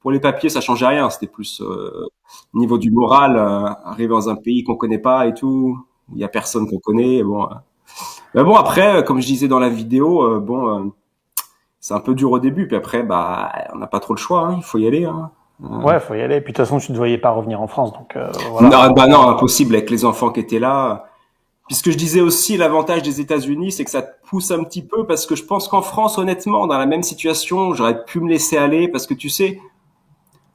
pour les papiers, ça changeait rien. C'était plus au niveau du moral, arriver dans un pays qu'on connaît pas et tout. Il y a personne qu'on connaît. Bon, mais bon après, comme je disais dans la vidéo, c'est un peu dur au début. Puis après, bah, on n'a pas trop le choix. Hein, il faut y aller. Hein. Ouais, faut y aller. Puis de toute façon, tu ne te voyais pas revenir en France, donc voilà. Non, bah non, impossible avec les enfants qui étaient là. Puisque je disais aussi, l'avantage des États-Unis, c'est que ça te pousse un petit peu, parce que je pense qu'en France, honnêtement, dans la même situation, j'aurais pu me laisser aller, parce que tu sais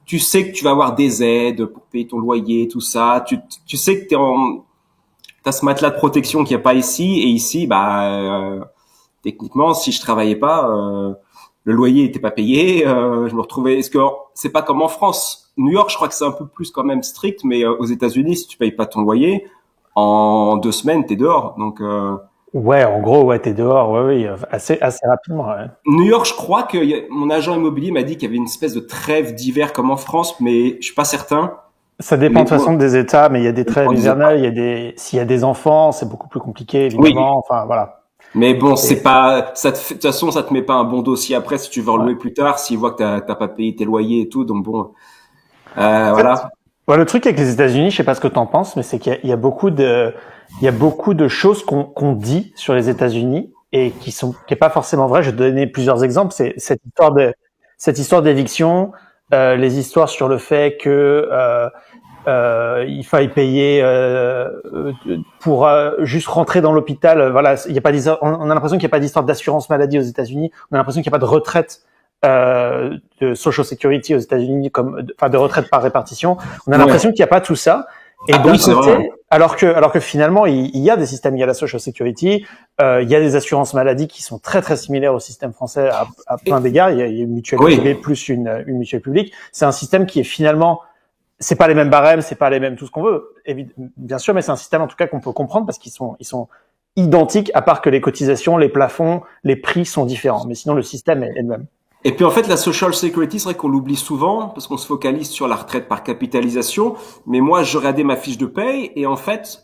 que tu vas avoir des aides pour payer ton loyer, tout ça. Tu sais que t'as ce matelas de protection qu'il n'y a pas ici, et ici, bah, techniquement, si je travaillais pas, le loyer était pas payé, je me retrouvais. Est-ce que c'est pas comme en France? New York, je crois que c'est un peu plus quand même strict, mais aux États-Unis, si tu payes pas ton loyer, en 2 semaines, t'es dehors. Donc Ouais, en gros, ouais, t'es dehors, oui, assez rapidement. Ouais. New York, je crois que mon agent immobilier m'a dit qu'il y avait une espèce de trêve d'hiver comme en France, mais je suis pas certain. Ça dépend Mais de toute façon des États, mais il y a des trêves hivernales, s'il y a des enfants, c'est beaucoup plus compliqué, évidemment. Oui. Enfin, voilà. Mais bon, c'est pas, de toute façon, ça te met pas un bon dossier après si tu veux en louer plus tard, s'ils voient que t'as pas payé tes loyers et tout. Donc bon, voilà. Ouais, le truc avec les États-Unis, je sais pas ce que t'en penses, mais c'est qu'il y a beaucoup de choses qu'on dit sur les États-Unis et qui est pas forcément vrai. Je vais te donner plusieurs exemples. C'est cette histoire d'éviction, les histoires sur le fait que il faille payer pour juste rentrer dans l'hôpital. Voilà, il y a pas on a l'impression qu'il n'y a pas d'histoire d'assurance maladie aux États-Unis. On a l'impression qu'il n'y a pas de retraite de social security aux États-Unis, de retraite par répartition. On a l'impression qu'il n'y a pas tout ça. Et d'un côté, alors que finalement, il y a des systèmes, il y a la social security, il y a des assurances maladies qui sont très très similaires au système français à plein d'égards. Il y a une mutuelle privée plus une mutuelle publique. C'est un système qui est finalement, c'est pas les mêmes barèmes, c'est pas les mêmes tout ce qu'on veut, bien sûr, mais c'est un système en tout cas qu'on peut comprendre parce qu'ils sont identiques, à part que les cotisations, les plafonds, les prix sont différents. Mais sinon, le système est le même. Et puis en fait, la social security, c'est vrai qu'on l'oublie souvent parce qu'on se focalise sur la retraite par capitalisation. Mais moi, je regardais ma fiche de paye et en fait,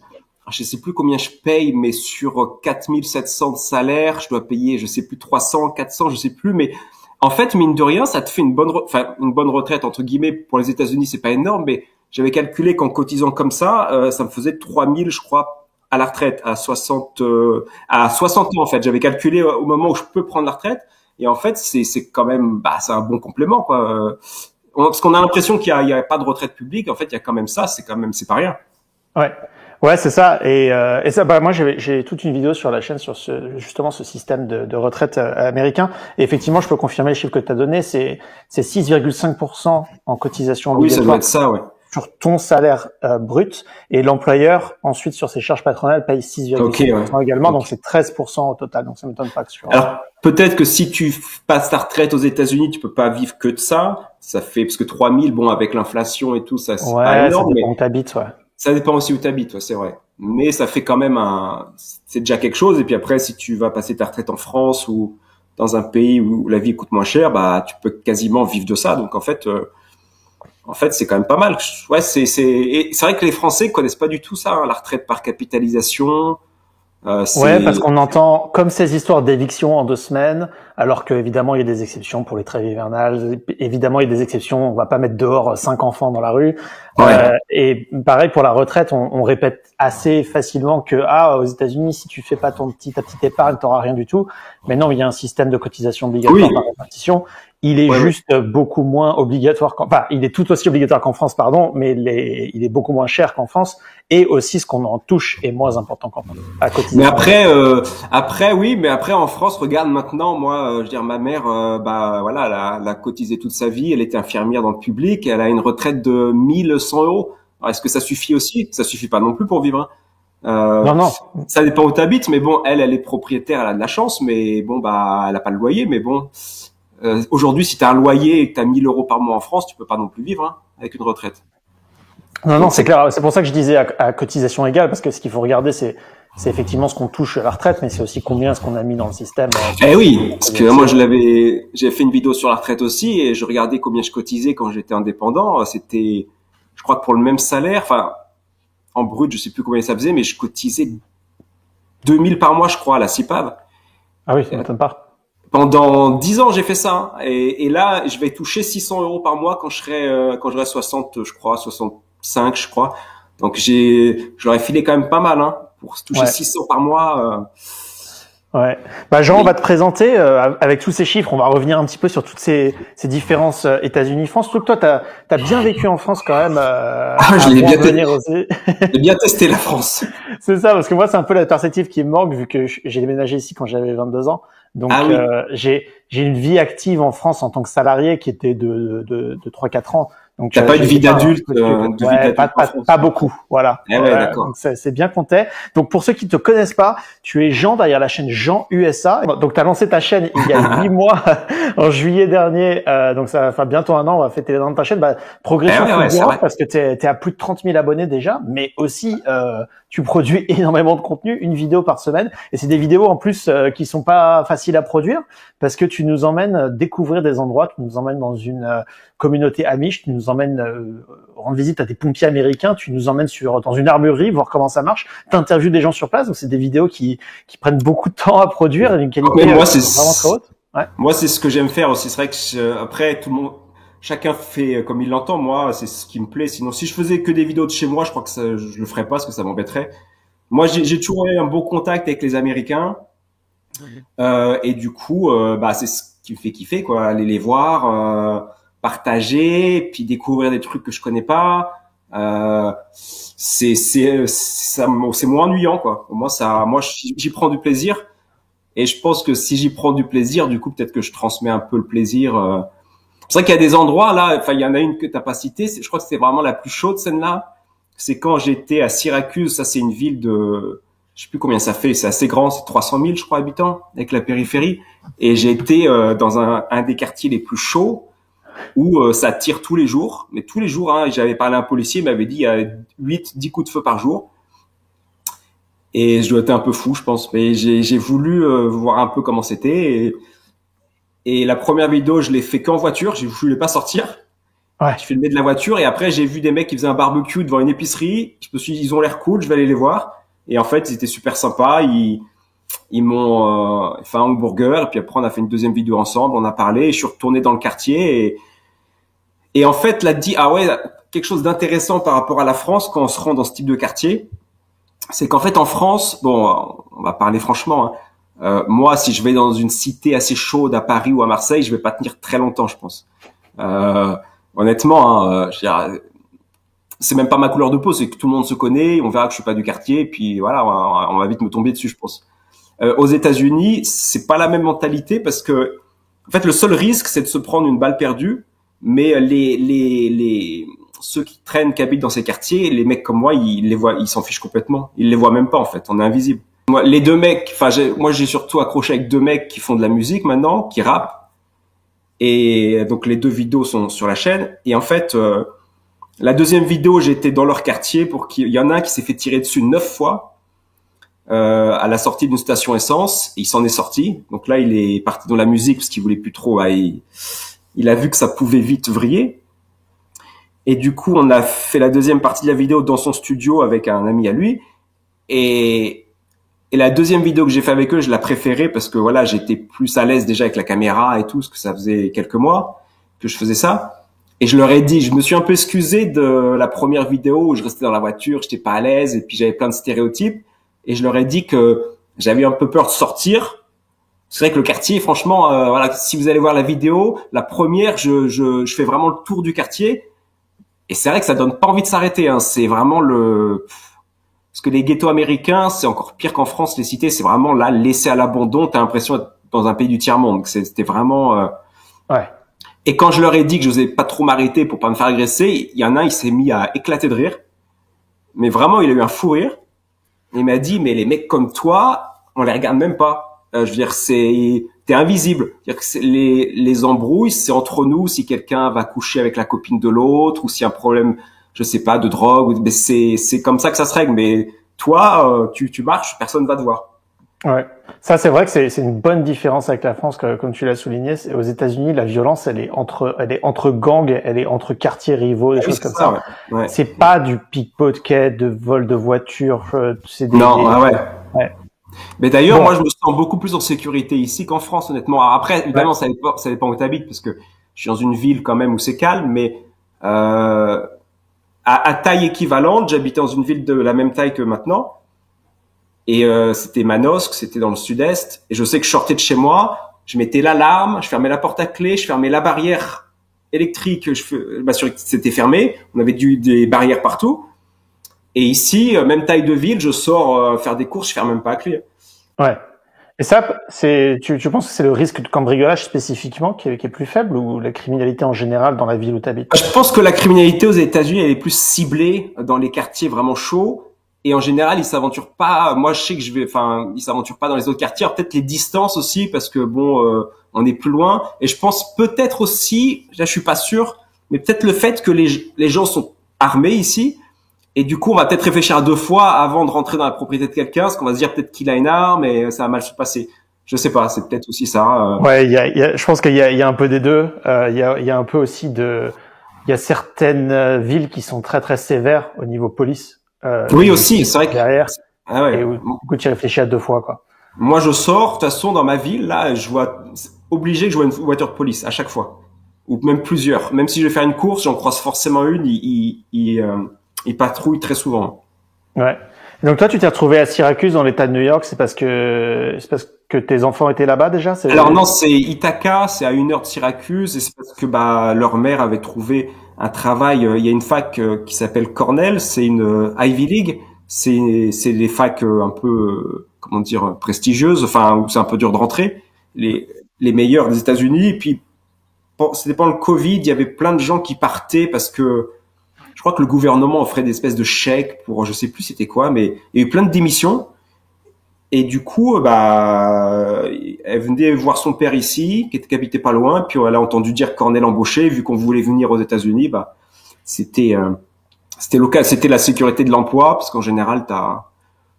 je sais plus combien je paye, mais sur 4700 de salaire, je dois payer, je sais plus 300, 400, je sais plus. Mais en fait, mine de rien, ça te fait une bonne retraite entre guillemets pour les États-Unis. C'est pas énorme, mais j'avais calculé qu'en cotisant comme ça, ça me faisait 3000, je crois, à la retraite à 60 ans en fait. J'avais calculé au moment où je peux prendre la retraite. Et en fait, c'est quand même, bah, c'est un bon complément, quoi. Parce qu'on a l'impression qu'il y a pas de retraite publique. En fait, il y a quand même ça. C'est pas rien. Ouais, c'est ça. Et ça, bah, moi, j'ai toute une vidéo sur la chaîne sur justement ce système de retraite américain. Et effectivement, je peux confirmer les chiffres que tu as donnés. C'est 6,5% en cotisation obligatoire. Oui, ça doit être ça, ouais. Sur ton salaire brut, et l'employeur ensuite sur ses charges patronales paye 6,5% également, donc c'est 13% au total, donc ça m'étonne pas que sur... Alors peut-être que si tu passes ta retraite aux États-Unis, tu peux pas vivre que de ça, fait parce que 3000, bon, avec l'inflation et tout, ça c'est pas énorme, ça dépend où t'habites, ouais. Ça dépend aussi où t'habites, ouais, c'est vrai. Mais ça fait quand même c'est déjà quelque chose. Et puis après, si tu vas passer ta retraite en France ou dans un pays où la vie coûte moins cher, bah tu peux quasiment vivre de ça. Donc en fait, c'est quand même pas mal. Ouais, c'est vrai que les Français connaissent pas du tout ça, hein, la retraite par capitalisation. Ouais, parce qu'on entend comme ces histoires d'éviction en 2 semaines, alors que évidemment il y a des exceptions pour les trêves hivernales. Évidemment, il y a des exceptions. On va pas mettre dehors 5 enfants dans la rue. Ouais. Et pareil pour la retraite, on répète assez facilement que aux États-Unis, si tu fais pas ta petite épargne, t'auras rien du tout. Mais non, il y a un système de cotisation obligatoire par répartition. Il est juste beaucoup moins obligatoire il est tout aussi obligatoire qu'en France, pardon, mais il est beaucoup moins cher qu'en France, et aussi ce qu'on en touche est moins important qu'en France. Mais après, oui, mais après en France, regarde maintenant, moi, je veux dire, ma mère, bah voilà, elle a cotisé toute sa vie, elle était infirmière dans le public, elle a une retraite de 1100 €. Alors, est-ce que ça suffit aussi? Ça suffit pas non plus pour vivre, hein. Non. Ça dépend où t'habites, mais bon, elle est propriétaire, elle a de la chance, mais bon, bah, elle a pas le loyer, mais bon. Aujourd'hui, si tu as un loyer et que tu as 1000 € par mois en France, tu peux pas non plus vivre, hein, avec une retraite. Non, c'est clair. C'est pour ça que je disais à cotisation égale, parce que ce qu'il faut regarder, c'est effectivement ce qu'on touche à la retraite, mais c'est aussi combien ce qu'on a mis dans le système. Oui, parce que moi j'ai fait une vidéo sur la retraite aussi, et je regardais combien je cotisais quand j'étais indépendant. C'était, je crois que pour le même salaire, enfin, en brut, je sais plus combien ça faisait, mais je cotisais 2000 par mois, je crois, à la CIPAV. Ah oui, ça m'étonne pas. Pendant 10 ans, j'ai fait ça. Hein. Et là, je vais toucher 600 euros par mois quand j'aurai 60, je crois, 65, je crois. Donc j'aurais filé quand même pas mal, hein, pour toucher 600 par mois. Ouais. Bah Jean, on va te présenter avec tous ces chiffres. On va revenir un petit peu sur toutes ces différences États-Unis-France. Trouve que toi, t'as bien vécu en France quand même. Je l'ai j'ai bien testé la France. C'est ça, parce que moi, c'est un peu la perspective qui me manque vu que j'ai déménagé ici quand j'avais 22 ans. Donc, Oui. J'ai une vie active en France en tant que salarié qui était de 3-4 ans. Donc, t'as pas une vie d'adulte, pas beaucoup, voilà. Ouais, d'accord. Donc c'est bien qu'on t'ait. Donc pour ceux qui te connaissent pas, tu es Jean derrière la chaîne Jean USA. Donc tu as lancé ta chaîne il y a 8 mois, en juillet dernier. Donc ça va faire bientôt un an. On va fêter les ans de ta chaîne. Progression fulgurante parce que t'es à plus de 30 000 abonnés déjà, mais aussi tu produis énormément de contenu, une vidéo par semaine. Et c'est des vidéos en plus qui sont pas faciles à produire parce que tu nous emmènes découvrir des endroits, tu nous emmènes dans une communauté amish, tu nous emmènes rendre visite à des pompiers américains, tu nous emmènes dans une armurerie, voir comment ça marche, t'interviews des gens sur place, donc c'est des vidéos qui prennent beaucoup de temps à produire et d'une qualité vraiment très haute. Ouais. Moi, c'est ce que j'aime faire aussi. C'est vrai que après, tout le monde, chacun fait comme il l'entend. Moi, c'est ce qui me plaît. Sinon, si je faisais que des vidéos de chez moi, je crois que je le ferais pas parce que ça m'embêterait. Moi, j'ai toujours eu un beau contact avec les Américains. Et du coup, c'est ce qui me fait kiffer, quoi. Aller les voir, partager, puis découvrir des trucs que je connais pas. C'est moins ennuyant, quoi. Moi, j'y prends du plaisir. Et je pense que si j'y prends du plaisir, du coup, peut-être que je transmets un peu le plaisir. C'est vrai qu'il y a des endroits là. Enfin, il y en a une que t'as pas citée. Je crois que c'était vraiment la plus chaude, celle-là. C'est quand j'étais à Syracuse. Ça, c'est une ville je sais plus combien ça fait, c'est assez grand, c'est 300 000, je crois, habitants, avec la périphérie. Et j'ai été dans un des quartiers les plus chauds, où ça tire tous les jours. Mais tous les jours, hein, j'avais parlé à un policier, il m'avait dit il y a 10 coups de feu par jour. Et je dois être un peu fou, je pense. Mais j'ai voulu voir un peu comment c'était. Et la première vidéo, je l'ai fait qu'en voiture, je voulais pas sortir. Ouais. Je filmais de la voiture et après, j'ai vu des mecs qui faisaient un barbecue devant une épicerie. Je me suis dit, ils ont l'air cool, je vais aller les voir. Et en fait, ils étaient super sympas. Ils m'ont fait un hamburger. Et puis après, on a fait une deuxième vidéo ensemble. On a parlé. Et je suis retourné dans le quartier. Et en fait, là, quelque chose d'intéressant par rapport à la France quand on se rend dans ce type de quartier, c'est qu'en fait, en France, bon, on va parler franchement. Hein, moi, si je vais dans une cité assez chaude à Paris ou à Marseille, je vais pas tenir très longtemps, je pense. Honnêtement, hein, je veux dire, c'est même pas ma couleur de peau, c'est que tout le monde se connaît, on verra que je suis pas du quartier, et puis voilà, on va vite me tomber dessus, je pense. Aux États-Unis, c'est pas la même mentalité parce que, en fait, le seul risque, c'est de se prendre une balle perdue, mais ceux qui traînent, qui habitent dans ces quartiers, les mecs comme moi, ils les voient, ils s'en fichent complètement. Ils les voient même pas, en fait. On est invisible. Moi, les deux mecs, moi, j'ai surtout accroché avec deux mecs qui font de la musique maintenant, qui rappent. Et donc, les deux vidéos sont sur la chaîne. Et en fait, la deuxième vidéo, j'étais dans leur quartier il y en a un qui s'est fait tirer dessus 9 fois, à la sortie d'une station essence. Il s'en est sorti. Donc là, il est parti dans la musique parce qu'il voulait plus trop. Il a vu que ça pouvait vite vriller. Et du coup, on a fait la deuxième partie de la vidéo dans son studio avec un ami à lui. Et la deuxième vidéo que j'ai fait avec eux, je la préférais parce que voilà, j'étais plus à l'aise déjà avec la caméra et tout, parce que ça faisait quelques mois que je faisais ça. Et je leur ai dit, je me suis un peu excusé de la première vidéo où je restais dans la voiture, j'étais pas à l'aise et puis j'avais plein de stéréotypes. Et je leur ai dit que j'avais un peu peur de sortir. C'est vrai que le quartier, franchement, voilà, si vous allez voir la vidéo, la première, je fais vraiment le tour du quartier. Et c'est vrai que ça donne pas envie de s'arrêter. Hein. C'est vraiment parce que les ghettos américains, c'est encore pire qu'en France. Les cités, c'est vraiment là laissé à l'abandon. T'as l'impression d'être dans un pays du tiers-monde. C'était vraiment. Ouais. Et quand je leur ai dit que je n'osais pas trop m'arrêter pour pas me faire agresser, il y en a un, il s'est mis à éclater de rire. Mais vraiment, il a eu un fou rire. Il m'a dit, mais les mecs comme toi, on les regarde même pas. Je veux dire, t'es invisible. C'est-à-dire que les embrouilles, c'est entre nous. Si quelqu'un va coucher avec la copine de l'autre, ou s'il y a un problème, je sais pas, de drogue, mais c'est comme ça que ça se règle. Mais toi, tu marches, personne va te voir. Ouais. Ça, c'est vrai que c'est une bonne différence avec la France, comme tu l'as souligné. Aux États-Unis, la violence, elle est entre gangs, elle est entre quartiers rivaux, des choses comme ça. Ouais. C'est pas du pickpocket, de vol de voiture, ouais. Mais d'ailleurs, moi, Bon, je me sens beaucoup plus en sécurité ici qu'en France, honnêtement. Alors après, ouais, évidemment, ça dépend où tu habites, parce que je suis dans une ville quand même où c'est calme, mais euh, à taille équivalente, j'habitais dans une ville de la même taille que maintenant, et c'était Manosque, c'était dans le sud-est, et je sais que je sortais de chez moi, je mettais l'alarme, je fermais la porte à clé, je fermais la barrière électrique, je m'assurais que c'était fermé, on avait des barrières partout, et ici, même taille de ville, je sors faire des courses, je ferme même pas à clé. ouais. Et ça, tu penses que c'est le risque de cambriolage spécifiquement qui est plus faible ou la criminalité en général dans la ville où tu habites? Je pense que la criminalité aux États-Unis, elle est plus ciblée dans les quartiers vraiment chauds. Et en général, ils s'aventurent pas. Moi, je sais que ils s'aventurent pas dans les autres quartiers. Alors, peut-être les distances aussi, parce que bon, on est plus loin. Et je pense peut-être aussi, là, je suis pas sûr, mais peut-être le fait que les gens sont armés ici. Et du coup, on va peut-être réfléchir à deux fois avant de rentrer dans la propriété de quelqu'un, parce qu'on va se dire peut-être qu'il a une arme et ça va mal se passer. Je sais pas, c'est peut-être aussi ça. Ouais, je pense qu'il y a un peu des deux. Il y a un peu aussi il y a certaines villes qui sont très très sévères au niveau police, Oui, aussi, justice c'est vrai que derrière, ah ouais. et où, du coup tu réfléchis à deux fois, quoi. Moi, je sors, de toute façon, dans ma ville, là, je vois, c'est obligé que je vois une voiture de police à chaque fois. Ou même plusieurs. Même si je vais faire une course, j'en croise forcément une, ils patrouillent très souvent. Ouais. Et donc toi, tu t'es retrouvé à Syracuse dans l'État de New York, c'est parce que tes enfants étaient là-bas déjà, Alors non, c'est c'est Ithaca, c'est à 1 heure de Syracuse, et c'est parce que bah leur mère avait trouvé un travail. Il y a une fac qui s'appelle Cornell, c'est une Ivy League, c'est des facs un peu comment dire prestigieuses, enfin où c'est un peu dur de rentrer, les les meilleurs des États-Unis. Et puis c'était pendant le Covid, il y avait plein de gens qui partaient parce que je crois que le gouvernement offrait des espèces de chèques pour, je sais plus c'était quoi, mais il y a eu plein de démissions. Et du coup, bah, elle venait voir son père ici, qui habitait pas loin, puis elle a entendu dire que Cornell embauchait, vu qu'on voulait venir aux États-Unis, bah, c'était, c'était local, c'était la sécurité de l'emploi, parce qu'en général,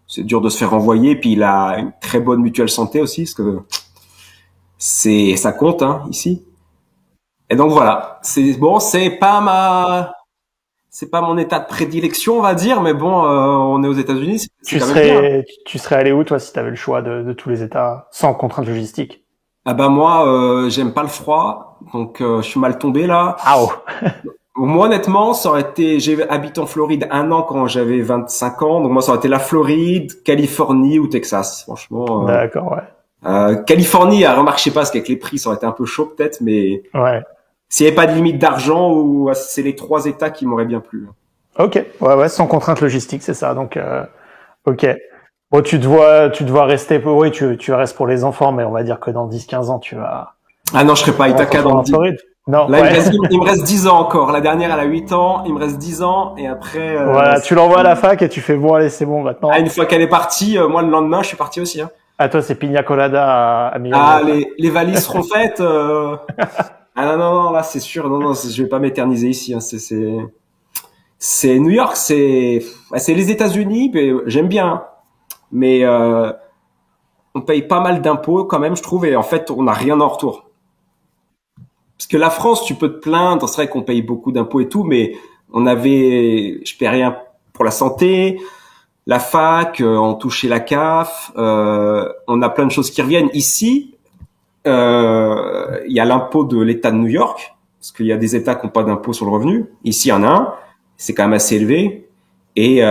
c'est dur de se faire renvoyer, puis il a une très bonne mutuelle santé aussi, parce que ça compte, hein, ici. Et donc voilà, c'est bon, c'est pas mon état de prédilection, on va dire, mais bon, on est aux États-Unis, c'est quand même bien. tu serais allé où toi si tu avais le choix de tous les États sans contrainte logistique? Ah bah moi, j'aime pas le froid, donc je suis mal tombé là. Ah oh. Moi honnêtement, ça aurait été, j'ai habité en Floride 1 an quand j'avais 25 ans, donc moi ça aurait été la Floride, Californie ou Texas. Franchement, D'accord, ouais. Californie, à remarque, je sais pas, parce qu'avec les prix, ça aurait été un peu chaud peut-être, mais Ouais. s'il y avait pas de limite d'argent, ou c'est les trois États qui m'auraient bien plu. Ok. Ouais, ouais, sans contrainte logistique, c'est ça. Donc, ok. Bon, tu dois rester, oui, tu restes pour les enfants, mais on va dire que dans 10, 15 ans, Ah non, je serais pas à tu vas te Ithaca retrouver dans en 10. Floride. Non, Là, ouais. il me reste 10 ans encore. La dernière, elle a 8 ans, il me reste 10 ans, et après, Voilà, tu l'envoies à la fac et tu fais bon, allez, c'est bon ah, maintenant. une fois qu'elle est partie, moi le lendemain, je suis parti aussi. Hein. À toi, c'est pina colada à Miami Ah, après. les valises seront faites. Ah non, non, non, là, c'est sûr. Non, non, je vais pas m'éterniser ici. Hein. C'est New York, c'est les États-Unis. J'aime bien, hein. Mais on paye pas mal d'impôts quand même, je trouve. Et en fait, on n'a rien en retour. Parce que la France, tu peux te plaindre. C'est vrai qu'on paye beaucoup d'impôts et tout, mais je paie rien pour la santé. La fac, on touchait la CAF, on a plein de choses qui reviennent. Ici, il y a l'impôt de l'État de New York, parce qu'il y a des États qui n'ont pas d'impôt sur le revenu. Ici, il y en a un, c'est quand même assez élevé. Et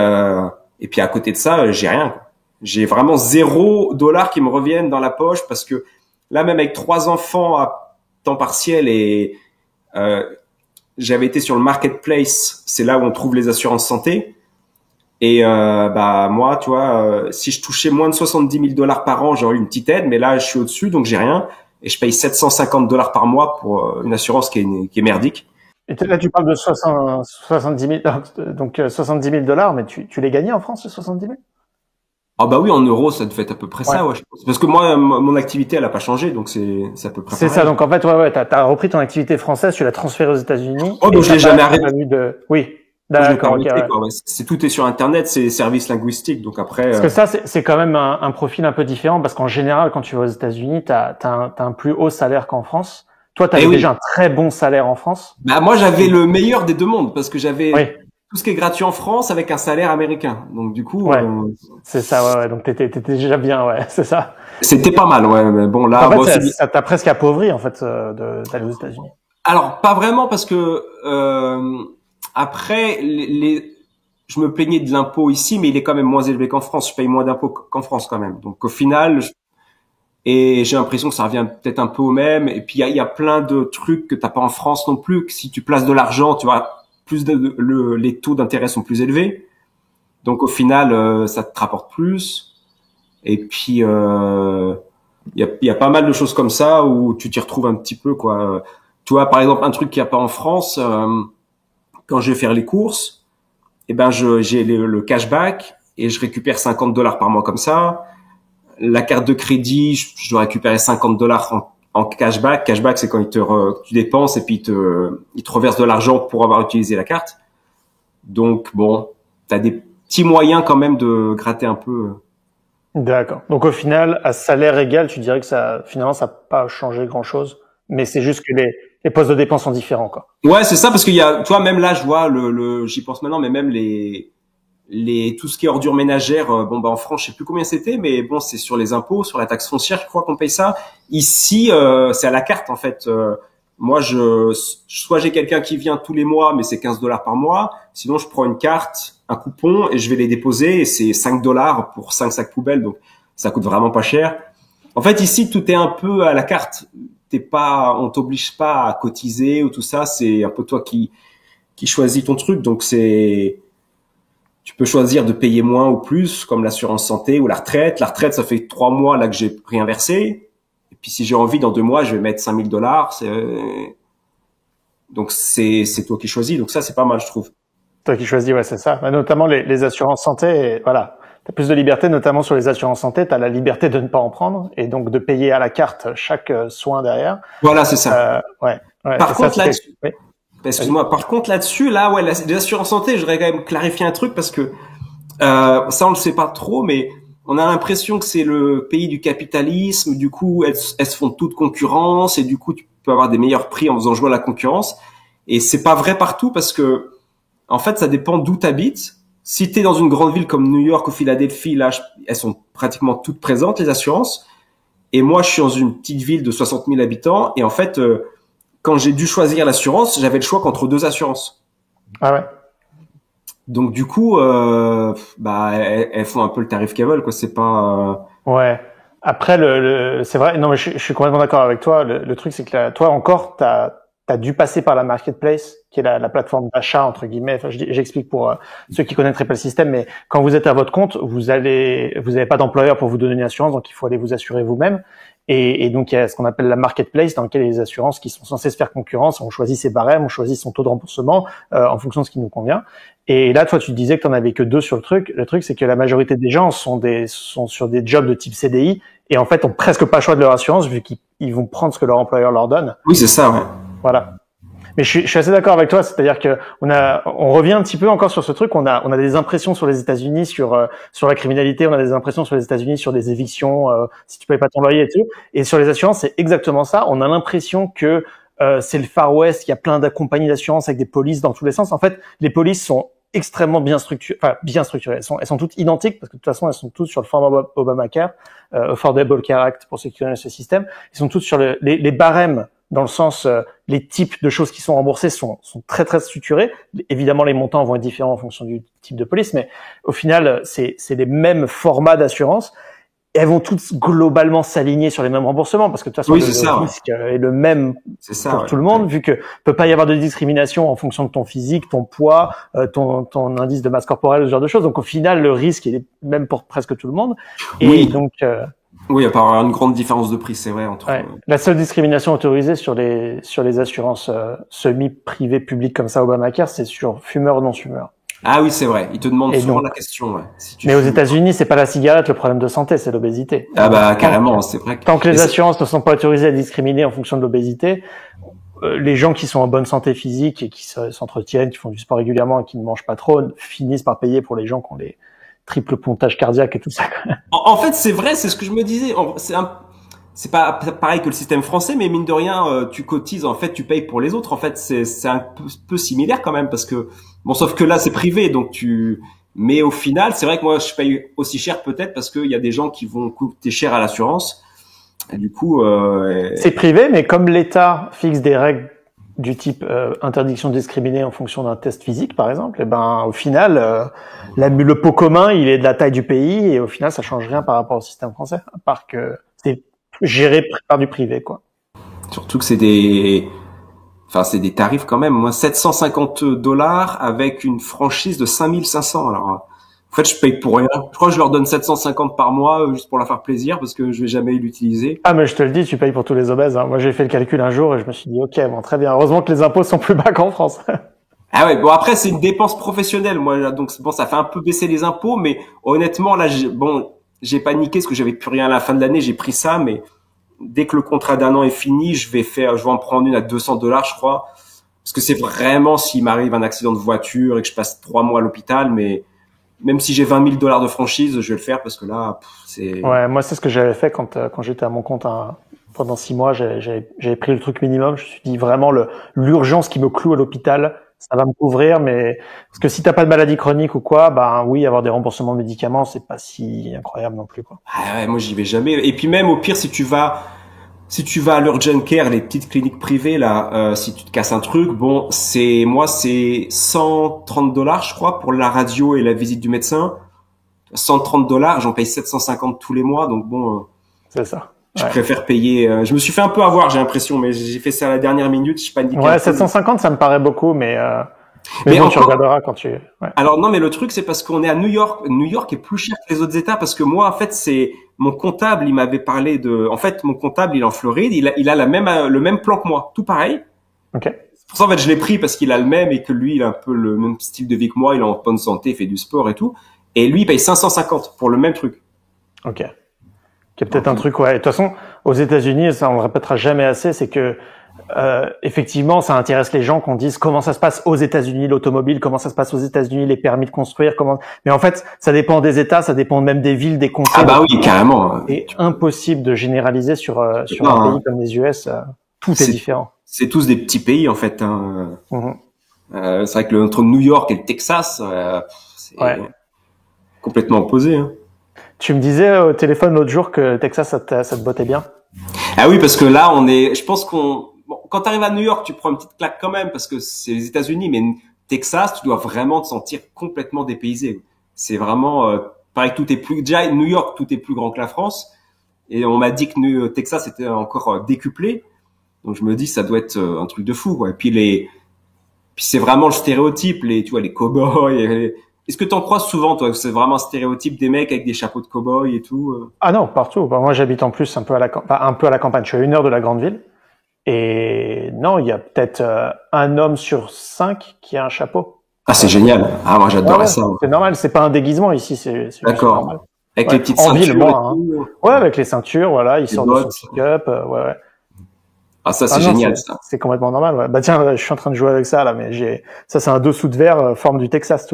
puis à côté de ça, j'ai rien. Quoi. J'ai vraiment 0 $ qui me reviennent dans la poche, parce que là, même avec 3 enfants à temps partiel, et euh, j'avais été sur le marketplace, c'est là où on trouve les assurances santé. Et bah moi, tu vois, si je touchais moins de 70 000 $ par an, j'aurais eu une petite aide, mais là, je suis au-dessus, donc j'ai rien. Et je paye 750 $ par mois pour une assurance qui est merdique. Et là, tu parles de 70 000, donc 70 000 dollars, mais tu les gagnais en France, ces 70 000? Ah bah oui, en euros, ça devait être à peu près Ouais. ça, ouais. Je pense. Parce que moi, mon activité, elle a pas changé, donc c'est à peu près C'est ça. pareil. Donc en fait, ouais, t'as repris ton activité française, tu l'as transférée aux États-Unis Oh, et donc je l'ai jamais t'as arrêté. pas eu de. Oui, Je l'ai pas d'accord, ok. arrêté, Ouais. quoi. Ouais. Tout est sur Internet, c'est les services linguistiques, donc après. Parce que ça, c'est quand même un profil un peu différent parce qu'en général, quand tu vas aux États-Unis, t'as un plus haut salaire qu'en France. Toi, Eh t'avais déjà oui. un très bon salaire en France. Bah moi, j'avais le meilleur des deux mondes, parce que Oui. tout ce qui est gratuit en France avec un salaire américain. Donc du coup, Ouais, c'est ça, ouais. Donc t'étais déjà bien, ouais, c'est ça. c'était pas mal, ouais. Mais bon là, En fait, bon, ça t'a presque appauvri, en fait, d'aller aux États-Unis. alors pas vraiment parce que après je me plaignais de l'impôt ici, mais il est quand même moins élevé qu'en France. Je paye moins d'impôts qu'en France quand même. Donc au final, et j'ai l'impression que ça revient peut-être un peu au même. Et puis il y a plein de trucs que t'as pas en France non plus. Que si tu places de l'argent, tu vois, les taux d'intérêt sont plus élevés. Donc au final, ça te rapporte plus. Et puis il y a pas mal de choses comme ça où tu t'y retrouves un petit peu quoi. Tu vois, par exemple, un truc qu'il n'y a pas en France, quand je vais faire les courses, eh ben j'ai le cashback et je récupère $50 par mois comme ça. La carte de crédit, je dois récupérer $50 en cashback. Cashback, c'est quand tu dépenses et puis il te reverse de l'argent pour avoir utilisé la carte. Donc bon, t'as des petits moyens quand même de gratter un peu. D'accord. Donc au final, à salaire égal, tu dirais que finalement, ça n'a pas changé grand-chose, mais c'est juste que les postes de dépenses sont différents, quoi. Ouais, c'est ça parce qu'il y a, tu vois, même là, je vois j'y pense maintenant, mais même tout ce qui est ordures ménagères, bon bah en France, je sais plus combien c'était, mais bon, c'est sur les impôts, sur la taxe foncière, je crois qu'on paye ça. Ici, c'est à la carte en fait. Moi, soit j'ai quelqu'un qui vient tous les mois, mais c'est $15 par mois. Sinon, je prends une carte, un coupon et je vais les déposer et c'est $5 pour 5 sacs poubelles, donc ça coûte vraiment pas cher. En fait, ici, tout est un peu à la carte. On t'oblige pas à cotiser ou tout ça. C'est un peu toi qui choisis ton truc, donc tu peux choisir de payer moins ou plus, comme l'assurance santé ou la retraite. La retraite, ça fait 3 mois là que j'ai rien versé. Et puis si j'ai envie, dans 2 mois, je vais mettre $5 000. Donc c'est toi qui choisis. Donc ça, c'est pas mal, je trouve. Toi qui choisis, ouais, c'est ça. Notamment les assurances santé, voilà. T'as plus de liberté, notamment sur les assurances santé. T'as la liberté de ne pas en prendre et donc de payer à la carte chaque soin derrière. Voilà, c'est ça. Ouais. Par contre, là-dessus, oui. excuse-moi. Par contre, là-dessus, là, ouais, les assurances santé, je voudrais quand même clarifier un truc parce que ça, on le sait pas trop, mais on a l'impression que c'est le pays du capitalisme. Du coup, elles se font toutes concurrence et du coup, tu peux avoir des meilleurs prix en faisant jouer à la concurrence. Et c'est pas vrai partout parce que, en fait, ça dépend d'où t'habites. Si t'es dans une grande ville comme New York ou Philadelphie, là, elles sont pratiquement toutes présentes, les assurances. Et moi, je suis dans une petite ville de 60 000 habitants. Et en fait, quand j'ai dû choisir l'assurance, j'avais le choix qu'entre 2 assurances. Ah ouais. Donc du coup, bah elles font un peu le tarif qu'elles veulent, quoi. C'est pas. Ouais. Après, c'est vrai. Non, mais je suis complètement d'accord avec toi. Le truc, c'est que toi encore, t'as dû passer par la marketplace, qui est la plateforme d'achat entre guillemets. Enfin, j'explique pour ceux qui connaîtraient pas le système, mais quand vous êtes à votre compte, vous avez pas d'employeur pour vous donner une assurance, donc il faut aller vous assurer vous-même. Et donc il y a ce qu'on appelle la marketplace, dans lequel les assurances qui sont censées se faire concurrence, on choisit ses barèmes, on choisit son taux de remboursement en fonction de ce qui nous convient. Et là, toi, tu disais que t'en avais que 2 sur le truc. Le truc, c'est que la majorité des gens sont sur des jobs de type CDI et en fait ont presque pas le choix de leur assurance vu qu'ils vont prendre ce que leur employeur leur donne. Oui, c'est ça, ouais. Voilà. Mais je suis assez d'accord avec toi, c'est-à-dire que on revient un petit peu encore sur ce truc. On a des impressions sur les États-Unis sur la criminalité, on a des impressions sur les États-Unis sur des évictions, si tu payes pas ton loyer et tout. Et sur les assurances, c'est exactement ça. On a l'impression que c'est le Far West, qu'il y a plein de compagnies d'assurance avec des polices dans tous les sens. En fait, les polices sont extrêmement bien structurées. Elles sont toutes identiques parce que de toute façon, elles sont toutes sur le format Obamacare, Affordable Care Act pour ceux qui connaissent ce système. Ils sont toutes sur les barèmes. Dans le sens, les types de choses qui sont remboursées sont très très structurés. Évidemment, les montants vont être différents en fonction du type de police, mais au final, c'est les mêmes formats d'assurance. Et elles vont toutes globalement s'aligner sur les mêmes remboursements parce que de toute façon, le risque est le même pour tout le monde, vu que peut pas y avoir de discrimination en fonction de ton physique, ton poids, ton indice de masse corporelle, ce genre de choses. Donc au final, le risque est le même pour presque tout le monde. Et donc oui, il y a pas une grande différence de prix, c'est vrai. La seule discrimination autorisée sur les assurances semi-privées publiques comme ça, Obamacare, c'est sur fumeur non fumeur. Ah oui, c'est vrai. Ils te demandent souvent la question. Ouais. Mais aux États-Unis, c'est pas la cigarette le problème de santé, c'est l'obésité. Ah bah carrément, c'est vrai. Tant que les assurances ne sont pas autorisées à discriminer en fonction de l'obésité, les gens qui sont en bonne santé physique et qui s'entretiennent, qui font du sport régulièrement et qui ne mangent pas trop, finissent par payer pour les gens qui ont des triple pontage cardiaque et tout ça. En fait, c'est vrai, c'est ce que je me disais. c'est pas pareil que le système français, mais mine de rien, tu cotises, en fait, tu payes pour les autres. En fait, c'est un peu similaire quand même, parce que bon, sauf que là, c'est privé, donc mais au final, c'est vrai que moi, je paye aussi cher peut-être parce qu'il y a des gens qui vont coûter cher à l'assurance. Et du coup, c'est privé, mais comme l'État fixe des règles du type interdiction de discriminer en fonction d'un test physique, par exemple, et ben au final, le pot commun, il est de la taille du pays, et au final, ça change rien par rapport au système français, à part que c'est géré par du privé, quoi. surtout que c'est des tarifs quand même. Moi, $750 avec une franchise de 5 500. Alors, en fait, je paye pour rien. Je crois que je leur donne 750 par mois juste pour leur faire plaisir parce que je vais jamais l'utiliser. Ah, mais je te le dis, tu payes pour tous les obèses, hein. Moi, j'ai fait le calcul un jour et je me suis dit, ok, bon, très bien. Heureusement que les impôts sont plus bas qu'en France. Ah ouais, bon après c'est une dépense professionnelle, moi là, donc bon ça fait un peu baisser les impôts, mais honnêtement là j'ai paniqué parce que j'avais plus rien à la fin de l'année, j'ai pris ça, mais dès que le contrat d'un an est fini, je vais en prendre une à $200 je crois, parce que c'est vraiment s'il m'arrive un accident de voiture et que je passe 3 mois à l'hôpital, mais même si j'ai $20 000 de franchise, je vais le faire parce que là c'est. Ouais, moi, c'est ce que j'avais fait quand j'étais à mon compte, hein. Pendant 6 mois, j'avais pris le truc minimum. Je me suis dit vraiment l'urgence qui me cloue à l'hôpital, ça va me couvrir, mais parce que si t'as pas de maladie chronique ou quoi, ben oui, avoir des remboursements de médicaments, c'est pas si incroyable non plus, quoi. Ah ouais, moi j'y vais jamais. Et puis même au pire si tu vas à l'urgent care, les petites cliniques privées là, si tu te casses un truc, bon, c'est $130 je crois pour la radio et la visite du médecin. $130, j'en paye 750 tous les mois, donc bon, C'est ça. je Ouais. préfère payer. Je me suis fait un peu avoir, j'ai l'impression, mais j'ai fait ça à la dernière minute, je paniquais un Ouais, peu. 750, ça me paraît beaucoup, mais Mais bon, tu encore, regarderas quand tu. Ouais. alors non, mais le truc c'est parce qu'on est à New York. New York est plus cher que les autres États parce que moi, en fait, c'est mon comptable, il m'avait parlé de. En fait, mon comptable, il est en Floride, il a le même plan que moi, tout pareil. Ok. Pour ça, en fait, je l'ai pris parce qu'il a le même et que lui, il a un peu le même style de vie que moi. Il est en bonne santé, il fait du sport et tout. Et lui, il paye 550 pour le même truc. Ok. Qui est peut-être un truc, ouais. De toute façon, aux États-Unis, ça on le répétera jamais assez, c'est que effectivement, ça intéresse les gens qu'on dise comment ça se passe aux États-Unis l'automobile, comment ça se passe aux États-Unis les permis de construire, comment. Mais en fait, ça dépend des États, ça dépend même des villes, des comtés. Ah bah oui, carrément. C'est impossible de généraliser sur un Non, pays comme les US. Tout est c'est différent. c'est tous des petits pays en fait. Hein. Mhm. C'est vrai que entre New York et le Texas, c'est Ouais. complètement opposé. Hein. Tu me disais au téléphone l'autre jour que Texas, ça te bottait bien. Ah oui, parce que là, je pense quand t'arrives à New York, tu prends une petite claque quand même parce que c'est les États-Unis, mais Texas, tu dois vraiment te sentir complètement dépaysé. C'est vraiment, pareil, déjà New York, tout est plus grand que la France. Et on m'a dit que Texas était encore décuplé. Donc je me dis, ça doit être un truc de fou, quoi. Et puis c'est vraiment le stéréotype, tu vois, les cow-boys. Est-ce que t'en croises souvent, toi? C'est vraiment un stéréotype des mecs avec des chapeaux de cow-boy et tout. Ah non, partout. Bah, moi, j'habite en plus un peu un peu à la campagne. Je suis à 1 heure de la grande ville. Et non, il y a peut-être un homme sur 5 qui a un chapeau. Ah, c'est génial. Ah, moi, Ouais, j'adorais ouais, ça. c'est normal. C'est pas un déguisement ici, c'est juste normal. D'accord. Avec les Ouais. petites En ville, ceintures et moi, hein. tout. Ouais, avec les ceintures, voilà, il Les sort de son bottes. pick-up, ouais, ouais. Ah, ça, Ah c'est non, génial, ça. c'est complètement normal, ouais. Bah tiens, je suis en train de jouer avec ça, là, mais ça c'est un dessous de verre, forme du Texas.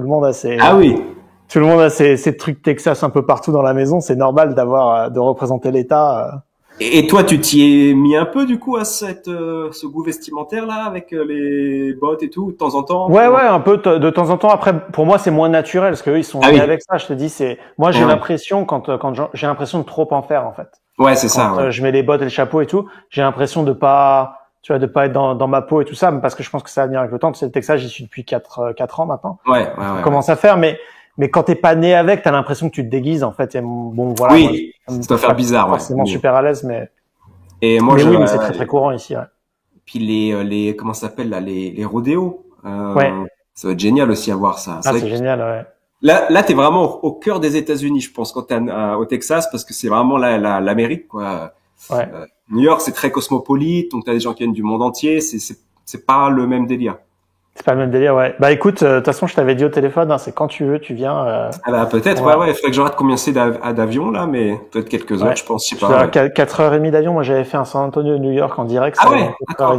Ah oui. Tout le monde a ces trucs Texas un peu partout dans la maison. C'est normal de représenter l'État. Et toi, tu t'y es mis un peu, du coup, à ce goût vestimentaire-là, avec les bottes et tout, de temps en temps? Ouais, ouais, un peu de temps en temps. Après, pour moi, c'est moins naturel parce qu'eux, ils sont Ah nés oui. avec ça. Je te dis, moi, j'ai Ouais. l'impression j'ai l'impression de trop en faire, en fait. Ouais, c'est ça, Quand ouais. je mets les bottes et le chapeau et tout, j'ai l'impression de pas être dans ma peau et tout ça, parce que je pense que ça va venir avec le temps. Tu sais, le Texas, j'y suis depuis 4 ans maintenant. Ouais, ouais, On ouais. commence à faire, mais quand t'es pas né avec, t'as l'impression que tu te déguises, en fait. Et bon, voilà. Oui, Moi, ça doit faire bizarre, ouais. forcément super à l'aise, Et moi, mais oui, mais c'est très très courant ici, ouais. puis comment ça s'appelle, là, les rodéos. Ouais. Ça va être génial aussi à voir ça. Ah, c'est génial, ouais. Là, t'es vraiment au cœur des États-Unis, je pense, quand t'es au Texas, parce que c'est vraiment l'Amérique, quoi. Ouais. New York, c'est très cosmopolite, donc t'as des gens qui viennent du monde entier. C'est pas le même délire. C'est pas le même délire, ouais. Bah écoute, de toute façon, je t'avais dit au téléphone, hein, c'est quand tu veux, tu viens. Ah bah peut-être, Ouais, ouais, il faudrait que j'arrête combien c'est d'avion là, mais peut-être quelques heures, ouais. je pense, je sais Je pas. dois Ouais. 4h30 d'avion. Moi, j'avais fait un San Antonio New York en direct, Ah ça ouais, avait 4h30, d'accord.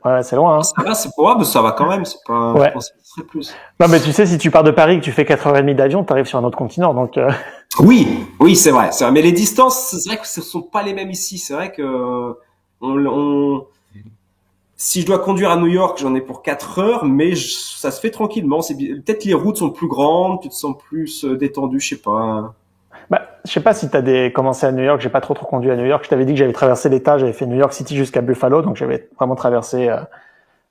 ouais. Ouais, c'est loin, hein. Ça va, c'est ouais, bah, ça va quand même, c'est pas, je Ouais. pensais que ce serait plus. Non, mais tu sais, si tu pars de Paris, que tu fais 4h30 d'avion, t'arrives sur un autre continent, donc. Oui, oui, c'est vrai, c'est vrai. Mais les distances, c'est vrai que ce sont pas les mêmes ici. C'est vrai que si je dois conduire à New York, j'en ai pour 4 heures, mais ça se fait tranquillement. Peut-être les routes sont plus grandes, tu te sens plus détendu, je sais pas. Bah, je sais pas si t'as commencé à New York. J'ai pas trop conduit à New York. Je t'avais dit que j'avais traversé l'État. J'avais fait New York City jusqu'à Buffalo, donc j'avais vraiment traversé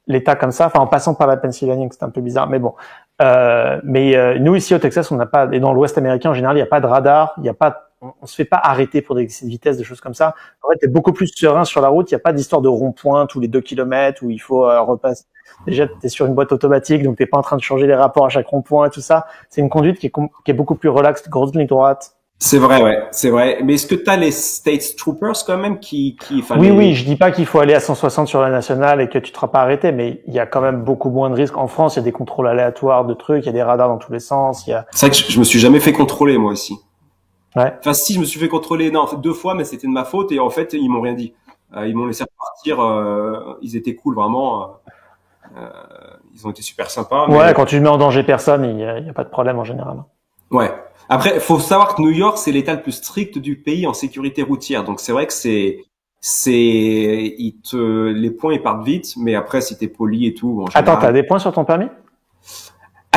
l'État comme ça. Enfin, en passant par la Pennsylvanie, c'était un peu bizarre, mais bon. Nous ici au Texas, on n'a pas, et dans l'Ouest américain en général, il y a pas de radar, il y a pas, on se fait pas arrêter pour des excès de vitesse, des choses comme ça. En fait, t'es beaucoup plus serein sur la route. Il y a pas d'histoire de rond-point tous les 2 kilomètres où il faut repasser. Déjà, t'es sur une boîte automatique, donc t'es pas en train de changer les rapports à chaque rond-point et tout ça. C'est une conduite qui est beaucoup plus relaxe, grosse ligne droite. C'est vrai, ouais, c'est vrai. Mais est-ce que t'as les State Troopers quand même enfin Oui, oui, je dis pas qu'il faut aller à 160 sur la nationale et que tu te feras pas arrêter, mais il y a quand même beaucoup moins de risques. En France, il y a des contrôles aléatoires de trucs, il y a des radars dans tous les sens, il y a... C'est vrai que je me suis jamais fait contrôler moi aussi. Ouais. Enfin, si je me suis fait contrôler, non, en fait, 2 fois, mais c'était de ma faute et en fait ils m'ont rien dit. Ils m'ont laissé repartir. Ils étaient cool vraiment. Ils ont été super sympas, Ouais, mais quand tu mets en danger personne, il y a pas de problème en général. ouais. Après, faut savoir que New York, c'est l'État le plus strict du pays en sécurité routière. Donc c'est vrai que les points ils partent vite, mais après si t'es poli et tout, en Attends, t'as général. des points sur ton permis?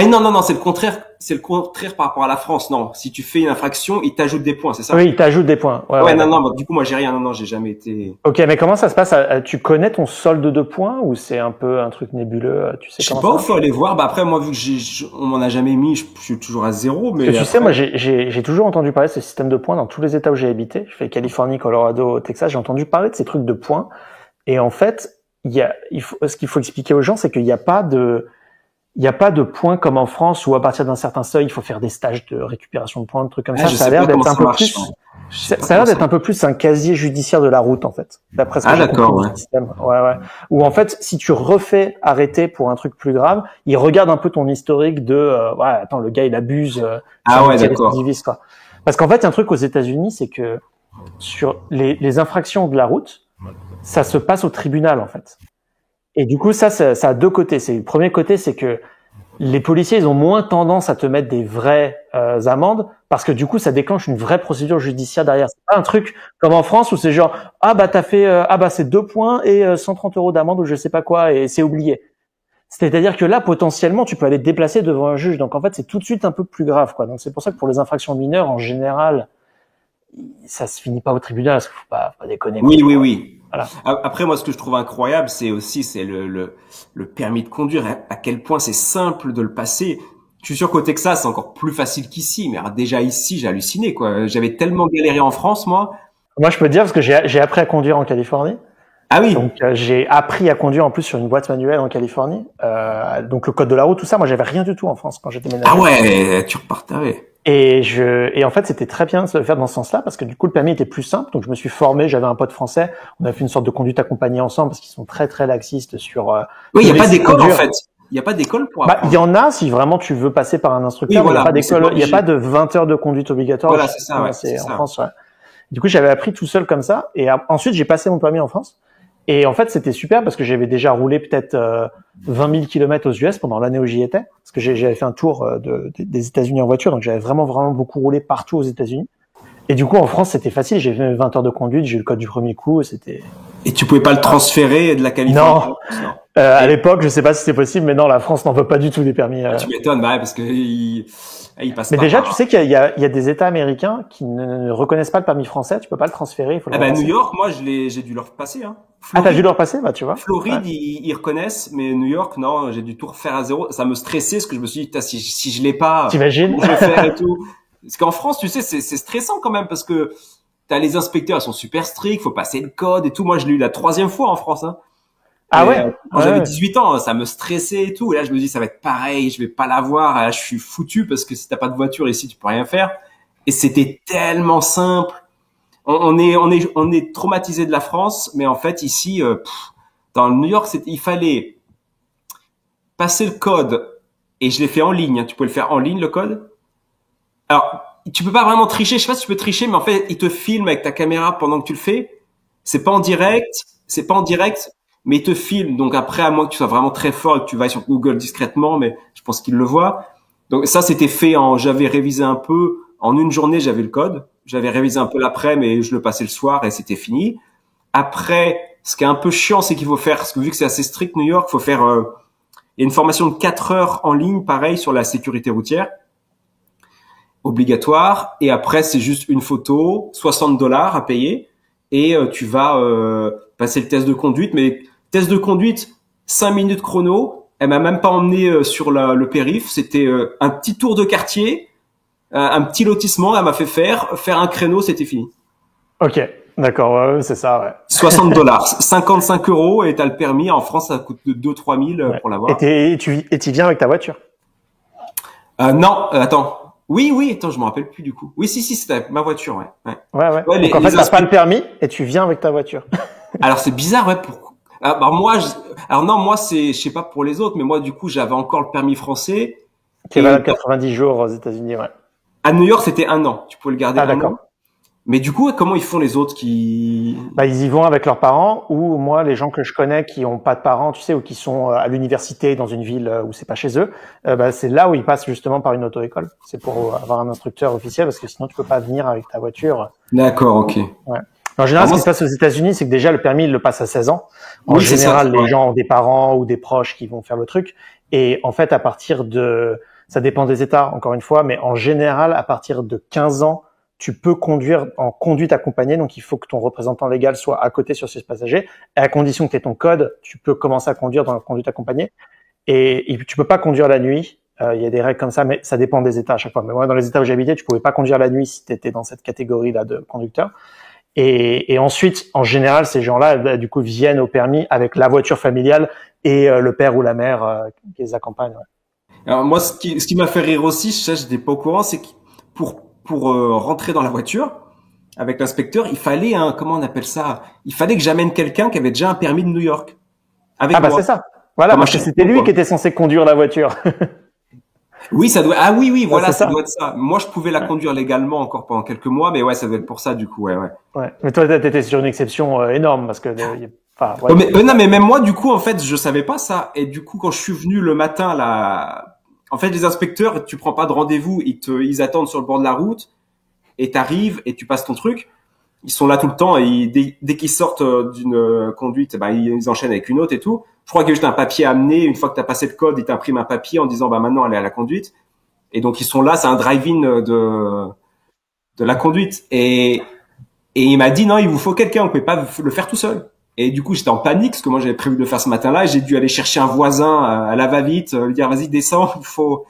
Ah non non non, c'est le contraire. C'est le contraire par rapport à la France. Non, si tu fais une infraction, ils t'ajoutent des points, c'est ça? Oui, t'ajoutes des points. Ouais, Ouais ouais, non non, d'accord. bah, du coup moi j'ai rien. Non non, j'ai jamais été. Ok, mais comment ça se passe? Tu connais ton solde de points ou c'est un peu un truc nébuleux? Tu sais Je sais comment pas ça où faut marche? aller voir. Bah après moi vu que on m'en a jamais mis, je suis toujours à zéro. Parce que Mais tu sais, après. moi, j'ai toujours entendu parler de ce système de points dans tous les États où j'ai habité. Je fais Californie, Colorado, Texas. J'ai entendu parler de ces trucs de points. Et en fait, ce qu'il faut expliquer aux gens, c'est il y a pas de points comme en France où à partir d'un certain seuil, il faut faire des stages de récupération de points, de trucs comme Ah, ça. je Ça a sais l'air pas comment d'être un ça peu marche. Ouais. plus, Je sais pas ça a comment l'air ça d'être un marche. peu plus un casier judiciaire de la route, en fait. D'après ce que Ah j'ai compris d'accord, du ouais. système. Ouais, ouais. Où en fait, si tu refais arrêter pour un truc plus grave, ils regardent un peu ton historique de, ouais, attends, le gars, il abuse, c'est un Ah ouais, d'accord. multirécidiviste, quoi. Parce qu'en fait, il y a un truc aux États-Unis, c'est que sur les infractions de la route, ça se passe au tribunal, en fait. Et du coup, ça a deux côtés. Le premier côté, c'est que les policiers, ils ont moins tendance à te mettre des vraies amendes parce que du coup, ça déclenche une vraie procédure judiciaire derrière. C'est pas un truc comme en France où c'est genre ah bah t'as fait ah bah c'est 2 points et 130 euros d'amende ou je sais pas quoi et c'est oublié. C'est-à-dire que là, potentiellement, tu peux aller te déplacer devant un juge. Donc en fait, c'est tout de suite un peu plus grave, quoi. Donc c'est pour ça que pour les infractions mineures, en général, ça se finit pas au tribunal parce qu'il faut pas déconner, quoi. Oui, oui, oui. Voilà. Après, moi, ce que je trouve incroyable, c'est le permis de conduire. À quel point c'est simple de le passer. Je suis sûr qu'au Texas, c'est encore plus facile qu'ici. Mais alors, déjà ici, j'ai halluciné, quoi. J'avais tellement galéré en France, moi. Moi, je peux te dire parce que j'ai appris à conduire en Californie. Ah oui. Donc j'ai appris à conduire en plus sur une boîte manuelle en Californie. Donc le code de la route, tout ça, moi j'avais rien du tout en France quand j'ai Ah déménagé. ouais, tu repartais, ouais. Et en fait c'était très bien de le faire dans ce sens-là parce que du coup le permis était plus simple. Donc je me suis formé, j'avais un pote français, on a fait une sorte de conduite accompagnée ensemble parce qu'ils sont très très laxistes sur Oui, il nous n'y a pas laisser d'école, en conduire. fait. Il n'y a pas d'école pour Bah il y apprendre. en a si vraiment tu veux passer par un Oui, instructeur, mais il n'y a voilà. pas Mais c'est pas d'école, il n'y a pas obligé. de 20 heures de conduite obligatoire. Voilà, Je sais c'est pas ça, comment ouais. C'est c'est en ça. France. Ouais. Du coup j'avais appris tout seul comme ça et ensuite j'ai passé mon permis en France. Et en fait, c'était super parce que j'avais déjà roulé peut-être 20 000 kilomètres aux US pendant l'année où j'y étais. Parce que j'avais fait un tour des États-Unis en voiture, donc j'avais vraiment, vraiment beaucoup roulé partout aux États-Unis. Et du coup, en France, c'était facile. J'ai fait 20 heures de conduite, j'ai eu le code du premier coup, c'était... Et tu pouvais pas le transférer de la Californie à Non, la France, non. à Et l'époque, je sais pas si c'était possible, mais non, la France n'en veut pas du tout des permis. ah, tu m'étonnes, bah ouais, parce que il passe Mais pas déjà, tu par. sais qu'il y a des États américains qui ne reconnaissent pas le permis français. Tu peux pas le transférer, il faut le Ah bah New repasser. York, moi j'ai dû le repasser. Hein. Ah, t'as dû Floride, le repasser? Bah, tu vois. Ouais. Floride, ils reconnaissent, mais New York, non, j'ai dû tout refaire à zéro. Ça me stressait, parce que je me suis dit, putain, si je l'ai pas, T'imagines? comment je vais faire et tout. Parce qu'en France, tu sais, c'est stressant quand même, parce que t'as les inspecteurs, ils sont super stricts, faut passer le code et tout. Moi, je l'ai eu la 3e fois en France. Hein. Ah Et, ouais? quand j'avais Ouais. 18 ans, ça me stressait et tout. Et là, je me dis, ça va être pareil, je vais pas l'avoir. Là, je suis foutu parce que si t'as pas de voiture ici, tu peux rien faire. Et c'était tellement simple. On est traumatisé de la France, mais en fait, ici, dans New York, il fallait passé le code et je l'ai fait en ligne. Hein. Tu peux le faire en ligne, le code. Alors, tu peux pas vraiment tricher. Je sais pas si tu peux tricher, mais en fait, il te filme avec ta caméra pendant que tu le fais. C'est pas en direct, mais il te filme. Donc après, à moins que tu sois vraiment très fort et que tu vas sur Google discrètement, mais je pense qu'il le voit. Donc ça, c'était fait j'avais révisé un peu. En une journée, j'avais le code. J'avais révisé un peu l'après, mais je le passais le soir et c'était fini. Après, ce qui est un peu chiant, c'est qu'il faut faire, parce que vu que c'est assez strict New York, faut faire, il y a une formation de 4 heures en ligne, pareil, sur la sécurité routière. Obligatoire. Et après, c'est juste une photo, $60 à payer. Et tu vas passer le test de conduite. Mais test de conduite, 5 minutes chrono. Elle m'a même pas emmené sur le périph'. C'était un petit tour de quartier, un petit lotissement. Elle m'a fait faire un créneau, c'était fini. Ok, d'accord, ouais, c'est ça, ouais. $60, 55 € et t'as le permis. En France, ça coûte 2-3 000 pour l'avoir. Et tu viens avec ta voiture? Non, attends. Oui, attends, je me rappelle plus du coup. Oui, si, c'était ma voiture, ouais. Ouais. Donc en fait, t'as pas le permis et tu viens avec ta voiture. Alors c'est bizarre, ouais. Alors moi, je sais pas pour les autres, mais moi du coup, j'avais encore le permis français. Qui est valable 90 jours aux États-Unis, ouais. À New York, c'était 1 an. Tu pouvais le garder 1 an. Mais du coup, comment ils font les autres qui... ils y vont avec leurs parents, ou moi, les gens que je connais qui ont pas de parents, tu sais, ou qui sont à l'université dans une ville où c'est pas chez eux, c'est là où ils passent justement par une auto-école. C'est pour avoir un instructeur officiel, parce que sinon tu peux pas venir avec ta voiture. D'accord, ok. Ouais. En général, ce qui se passe aux États-Unis, c'est que déjà le permis, il le passe à 16 ans. En général, les gens ont des parents ou des proches qui vont faire le truc. Et en fait, ça dépend des États, encore une fois, mais en général, à partir de 15 ans, tu peux conduire en conduite accompagnée, donc il faut que ton représentant légal soit à côté sur ce passager. Et à condition que tu aies ton code, tu peux commencer à conduire dans la conduite accompagnée. Et tu peux pas conduire la nuit. Il y a des règles comme ça, mais ça dépend des États à chaque fois. Mais moi, dans les États où j'habitais, tu pouvais pas conduire la nuit si tu étais dans cette catégorie-là de conducteur. Et ensuite, en général, ces gens-là, du coup, viennent au permis avec la voiture familiale et le père ou la mère qui les accompagne. Ouais. Alors moi, ce qui m'a fait rire aussi, je n'étais pas au courant, c'est que pour rentrer dans la voiture avec l'inspecteur, il fallait comment on appelle ça? Il fallait que j'amène quelqu'un qui avait déjà un permis de New York avec moi. C'est ça. Voilà, parce que c'était lui qui était censé conduire la voiture. Oui, ça doit. Ah oui, voilà, ça doit être ça. Moi, je pouvais la conduire légalement encore pendant quelques mois, mais ouais, ça doit être pour ça du coup, ouais. Mais toi, t'étais sur une exception énorme parce que. Non, mais même moi, du coup, en fait, je savais pas ça. Et du coup, quand je suis venu le matin là. En fait, les inspecteurs, tu prends pas de rendez-vous, ils attendent sur le bord de la route, et t'arrives et tu passes ton truc. Ils sont là tout le temps et dès qu'ils sortent d'une conduite, ils enchaînent avec une autre et tout. Je crois qu'il y a juste un papier à amener. Une fois que t'as passé le code, ils t'impriment un papier en disant maintenant elle est à la conduite. Et donc ils sont là, c'est un drive-in de la conduite. Et il m'a dit non, il vous faut quelqu'un, on peut pas le faire tout seul. Et du coup, j'étais en panique parce que moi j'avais prévu de le faire ce matin-là. Et j'ai dû aller chercher un voisin à la va-vite, lui dire vas-y descends, il faut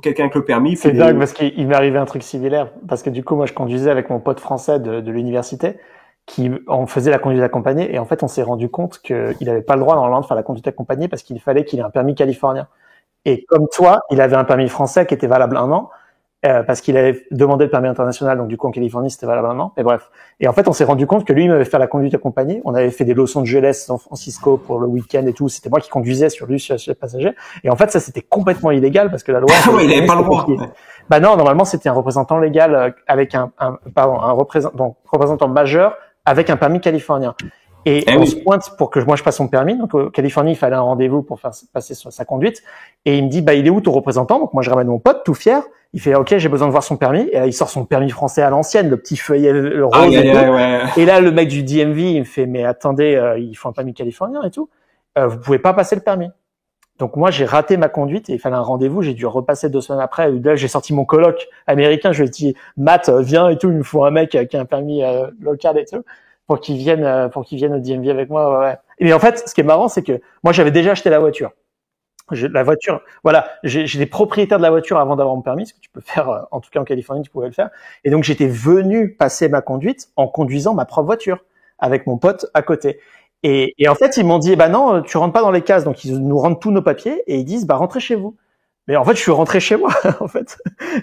quelqu'un avec le permis. C'est dingue parce qu'il m'est arrivé un truc similaire. Parce que du coup, moi je conduisais avec mon pote français de l'université on faisait la conduite accompagnée. Et en fait, on s'est rendu compte qu'il avait pas le droit normalement de faire la conduite accompagnée parce qu'il fallait qu'il ait un permis californien. Et comme toi, il avait un permis français qui était valable 1 an. Parce qu'il avait demandé le permis international, donc du coup en Californie c'était valable 1 an. Et bref. Et en fait, on s'est rendu compte que lui, il m'avait fait la conduite accompagnée. On avait fait des Los Angeles, San Francisco pour le week-end et tout. C'était moi qui conduisais sur lui, sur le passager. Et en fait, ça c'était complètement illégal parce que la loi. Il avait pas le droit. Non, normalement c'était un représentant légal avec un représentant majeur avec un permis californien. Et on se pointe pour que moi je passe son permis. Donc, en Californie, il fallait un rendez-vous pour faire passer sa conduite. Et il me dit, il est où ton représentant? Donc, moi, je ramène mon pote, tout fier. Il fait, OK, j'ai besoin de voir son permis. Et là, il sort son permis français à l'ancienne, le petit feuillet, le rose et tout. Et là, le mec du DMV, il me fait, mais attendez, il faut un permis californien et tout. Vous pouvez pas passer le permis. Donc, moi, j'ai raté ma conduite et il fallait un rendez-vous. J'ai dû repasser 2 semaines après. Là, j'ai sorti mon coloc américain. Je lui ai dit, Matt, viens et tout. Il me faut un mec qui a un permis local et tout. Pour qu'ils viennent au DMV avec moi. Ouais. Et en fait, ce qui est marrant, c'est que moi, j'avais déjà acheté la voiture. J'étais propriétaire de la voiture avant d'avoir mon permis, ce que tu peux faire, en tout cas en Californie, tu pouvais le faire. Et donc, j'étais venu passer ma conduite en conduisant ma propre voiture avec mon pote à côté. Et en fait, ils m'ont dit, non, tu rentres pas dans les cases. Donc, ils nous rendent tous nos papiers et ils disent, rentrez chez vous. Mais en fait, je suis rentré chez moi, en fait.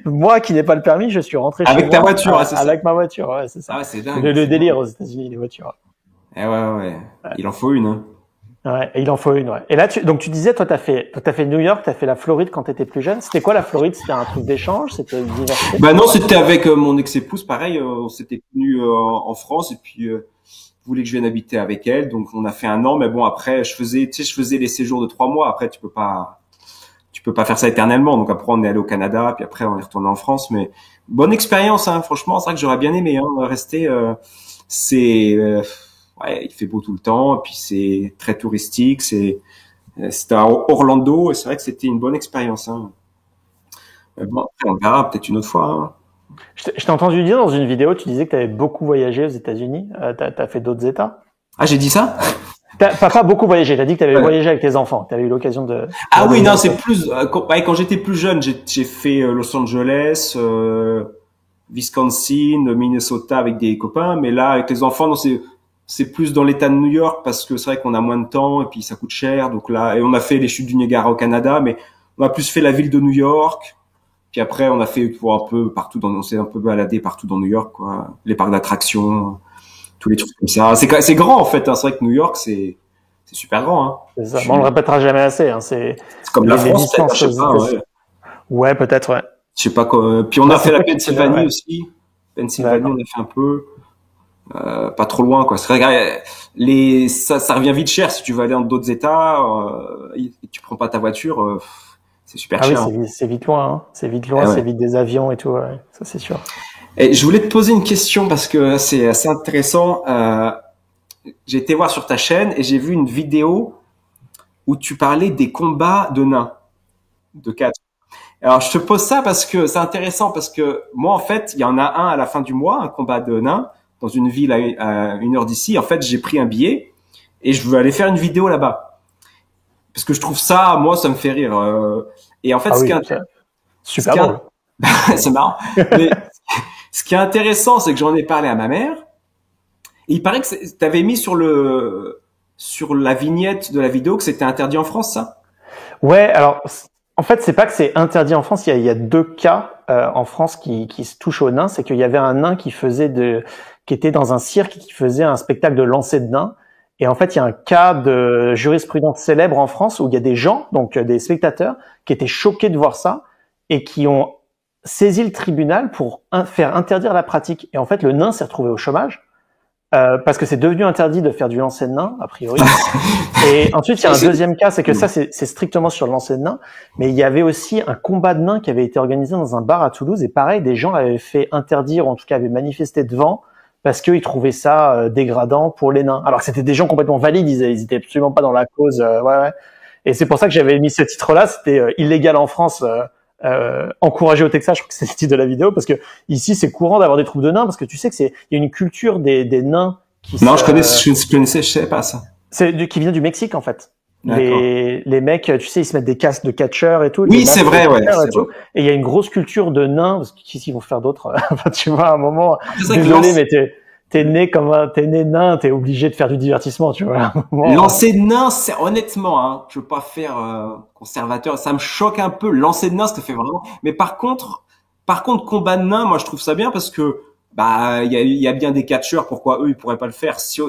Moi qui n'ai pas le permis, je suis rentré chez moi. Avec ta voiture, c'est ça. Avec ma voiture, ouais, c'est ça. Ah, c'est dingue. Le délire aux États-Unis, les voitures. Ouais. Il en faut une, hein. Ouais, et il en faut une, ouais. Et là, donc tu disais, toi, t'as fait New York, t'as fait la Floride quand t'étais plus jeune. C'était quoi la Floride? C'était un truc d'échange? C'était une université? Bah non, c'était avec mon ex-épouse, pareil, on s'était connus en France et puis voulait que je vienne habiter avec elle, donc on a fait 1 an. Mais bon, après, je faisais les séjours de 3 mois. Après, tu peux pas faire ça éternellement. Donc après, on est allé au Canada, puis après, on est retourné en France. Mais bonne expérience, hein. Franchement, c'est vrai que j'aurais bien aimé rester. C'est ouais, il fait beau tout le temps, et puis c'est très touristique. C'était à Orlando, et c'est vrai que c'était une bonne expérience. Hein. Mais bon, après, on verra peut-être une autre fois. Hein. Je t'ai entendu dire dans une vidéo, tu disais que t'avais beaucoup voyagé aux États-Unis. T'as fait d'autres États? Ah, j'ai dit ça? T'as pas beaucoup voyagé. T'as dit que t'avais Ouais. voyagé avec tes enfants. T'avais eu l'occasion de Ah voir oui, des non, États. c'est plus ouais, quand j'étais plus jeune, j'ai fait Los Angeles, Wisconsin, Minnesota avec des copains, mais là avec les enfants, non, c'est plus dans l'État de New York parce que c'est vrai qu'on a moins de temps et puis ça coûte cher. Donc là, et on a fait les chutes du Niagara au Canada, mais on a plus fait la ville de New York. Puis après, on a fait un peu partout on s'est un peu baladé partout dans New York, quoi. Les parcs d'attractions, tous les trucs comme ça. C'est grand en fait. Hein. C'est vrai que New York, c'est super grand. Hein. C'est ça. Bon, on le répétera jamais assez. Hein. C'est comme la Les France, peut-être, distances je aux sais pas. États-Unis. Ouais. Ouais, peut-être, ouais. Je sais pas quoi. Puis on Ouais, a fait c'est la toi qui étais là, Pennsylvanie ouais. aussi. Pennsylvanie, D'accord. on a fait un peu, pas trop loin, quoi. C'est vrai que ça revient vite cher si tu veux aller dans d'autres États et tu prends pas ta voiture, c'est super Ah oui, cher. Hein. c'est vite loin, hein. C'est vite loin, Eh c'est ouais. vite des avions et tout, ouais. Ça, c'est sûr. Et je voulais te poser une question parce que c'est assez intéressant. J'ai été voir sur ta chaîne et j'ai vu une vidéo où tu parlais des combats de nains, de catch. Alors je te pose ça parce que c'est intéressant parce que moi en fait il y en a un à la fin du mois, un combat de nains dans une ville à 1 heure d'ici. En fait j'ai pris un billet et je veux aller faire une vidéo là-bas parce que je trouve ça, moi ça me fait rire. Et en fait Ah ce qui oui, est, c'est ce super qui drôle. est c'est marrant. Mais ce qui est intéressant c'est que j'en ai parlé à ma mère et il paraît que t'avais mis sur la vignette de la vidéo que c'était interdit en France ça. Ouais, alors, en fait, c'est pas que c'est interdit en France. Il y a 2 cas en France qui se touchent aux nains. C'est qu'il y avait un nain qui était dans un cirque et qui faisait un spectacle de lancer de nains. Et en fait, il y a un cas de jurisprudence célèbre en France où il y a des gens, donc des spectateurs, qui étaient choqués de voir ça et qui ont saisi le tribunal pour faire interdire la pratique. Et en fait, le nain s'est retrouvé au chômage. Parce que c'est devenu interdit de faire du lancer de nains, a priori. Et ensuite, il y a un deuxième cas, c'est que ça, c'est strictement sur le lancer de nains, mais il y avait aussi un combat de nains qui avait été organisé dans un bar à Toulouse, et pareil, des gens avaient fait interdire, ou en tout cas avaient manifesté devant, parce qu'ils trouvaient ça dégradant pour les nains. Alors que c'était des gens complètement valides, ils étaient absolument pas dans la cause. Ouais, ouais. Et c'est pour ça que j'avais mis ce titre-là, c'était illégal en France. Encouragé au Texas, je crois que c'est le titre de la vidéo, parce que ici c'est courant d'avoir des troupes de nains, parce que tu sais que il y a une culture des nains Non, je connaissais, je savais pas ça. qui vient du Mexique en fait. D'accord. Les mecs, tu sais, ils se mettent des casques de catcheurs et tout. Oui, des c'est masques de vrai, ouais, catcheurs et c'est vrai. tout. Et il y a une grosse culture de nains, parce qu'est-ce qu'ils vont faire d'autre? Enfin, tu vois, à un moment, C'est vrai que désolé, mais t'es né nain, t'es obligé de faire du divertissement, tu vois. À un moment, lancer de nain, c'est honnêtement, hein, je veux pas faire conservateur, ça me choque un peu. Lancer de nain, ça te fait vraiment. Mais par contre, combat de nain, moi je trouve ça bien parce que bah il y a bien des catcheurs, pourquoi eux ils pourraient pas le faire si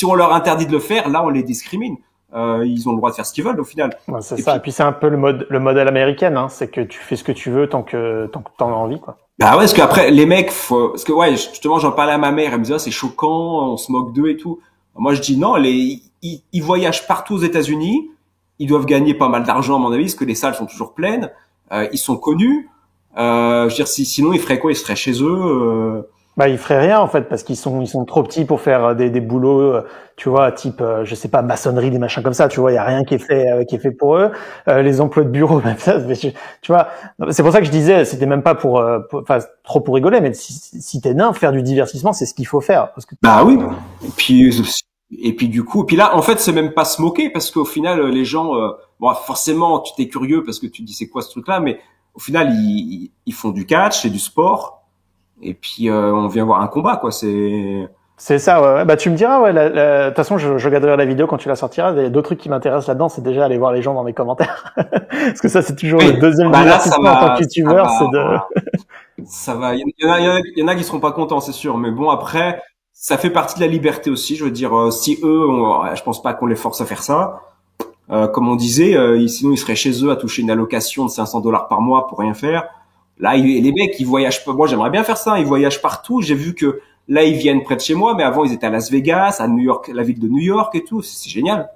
on leur interdit de le faire, là on les discrimine. Ils ont le droit de faire ce qu'ils veulent au final. ouais, c'est Et ça. Et puis puis c'est un peu le modèle américain, hein, c'est que tu fais ce que tu veux tant que t'en as envie, quoi. bah ouais, parce qu'après les mecs, parce que ouais, justement j'en parlais à ma mère, elle me disait ah, c'est choquant, on se moque d'eux et tout. Moi je dis non, ils voyagent partout aux États-Unis, ils doivent gagner pas mal d'argent à mon avis, parce que les salles sont toujours pleines, ils sont connus. Je veux dire sinon ils feraient quoi? Ils seraient chez eux. Bah, ils feraient rien en fait parce ils sont trop petits pour faire des boulots, tu vois, type je sais pas maçonnerie, des machins comme ça, tu vois, il y a rien qui est fait pour eux. Les emplois de bureau même ça, tu vois, c'est pour ça que je disais, c'était même pas enfin trop pour rigoler, mais si t'es nain, faire du divertissement, c'est ce qu'il faut faire parce que Bah oui. Et puis du coup, et puis là en fait c'est même pas se moquer parce qu'au final les gens, bon forcément tu t'es curieux parce que tu dis c'est quoi ce truc-là, mais au final ils font du catch, c'est du sport. Et puis on vient voir un combat quoi. c'est ça, ouais, ouais. Bah, tu me diras, ouais, de toute façon, je regarderai la vidéo quand tu la sortiras. Il y a d'autres trucs qui m'intéressent là-dedans, c'est déjà aller voir les gens dans les commentaires. Parce que ça, c'est toujours le Oui. deuxième Bah là divertissement en tant que youtubeur, c'est de, ça va. Il y en a qui seront pas contents c'est sûr, mais bon après ça fait partie de la liberté aussi. Je veux dire, si eux, je pense pas qu'on les force à faire ça. Comme on disait, sinon ils seraient chez eux à toucher une allocation de 500 $ par mois pour rien faire. Là, les mecs, ils voyagent pas. Moi, j'aimerais bien faire ça. Ils voyagent partout. J'ai vu que là, ils viennent près de chez moi, mais avant, ils étaient à Las Vegas, à New York, la ville de New York et tout. C'est génial.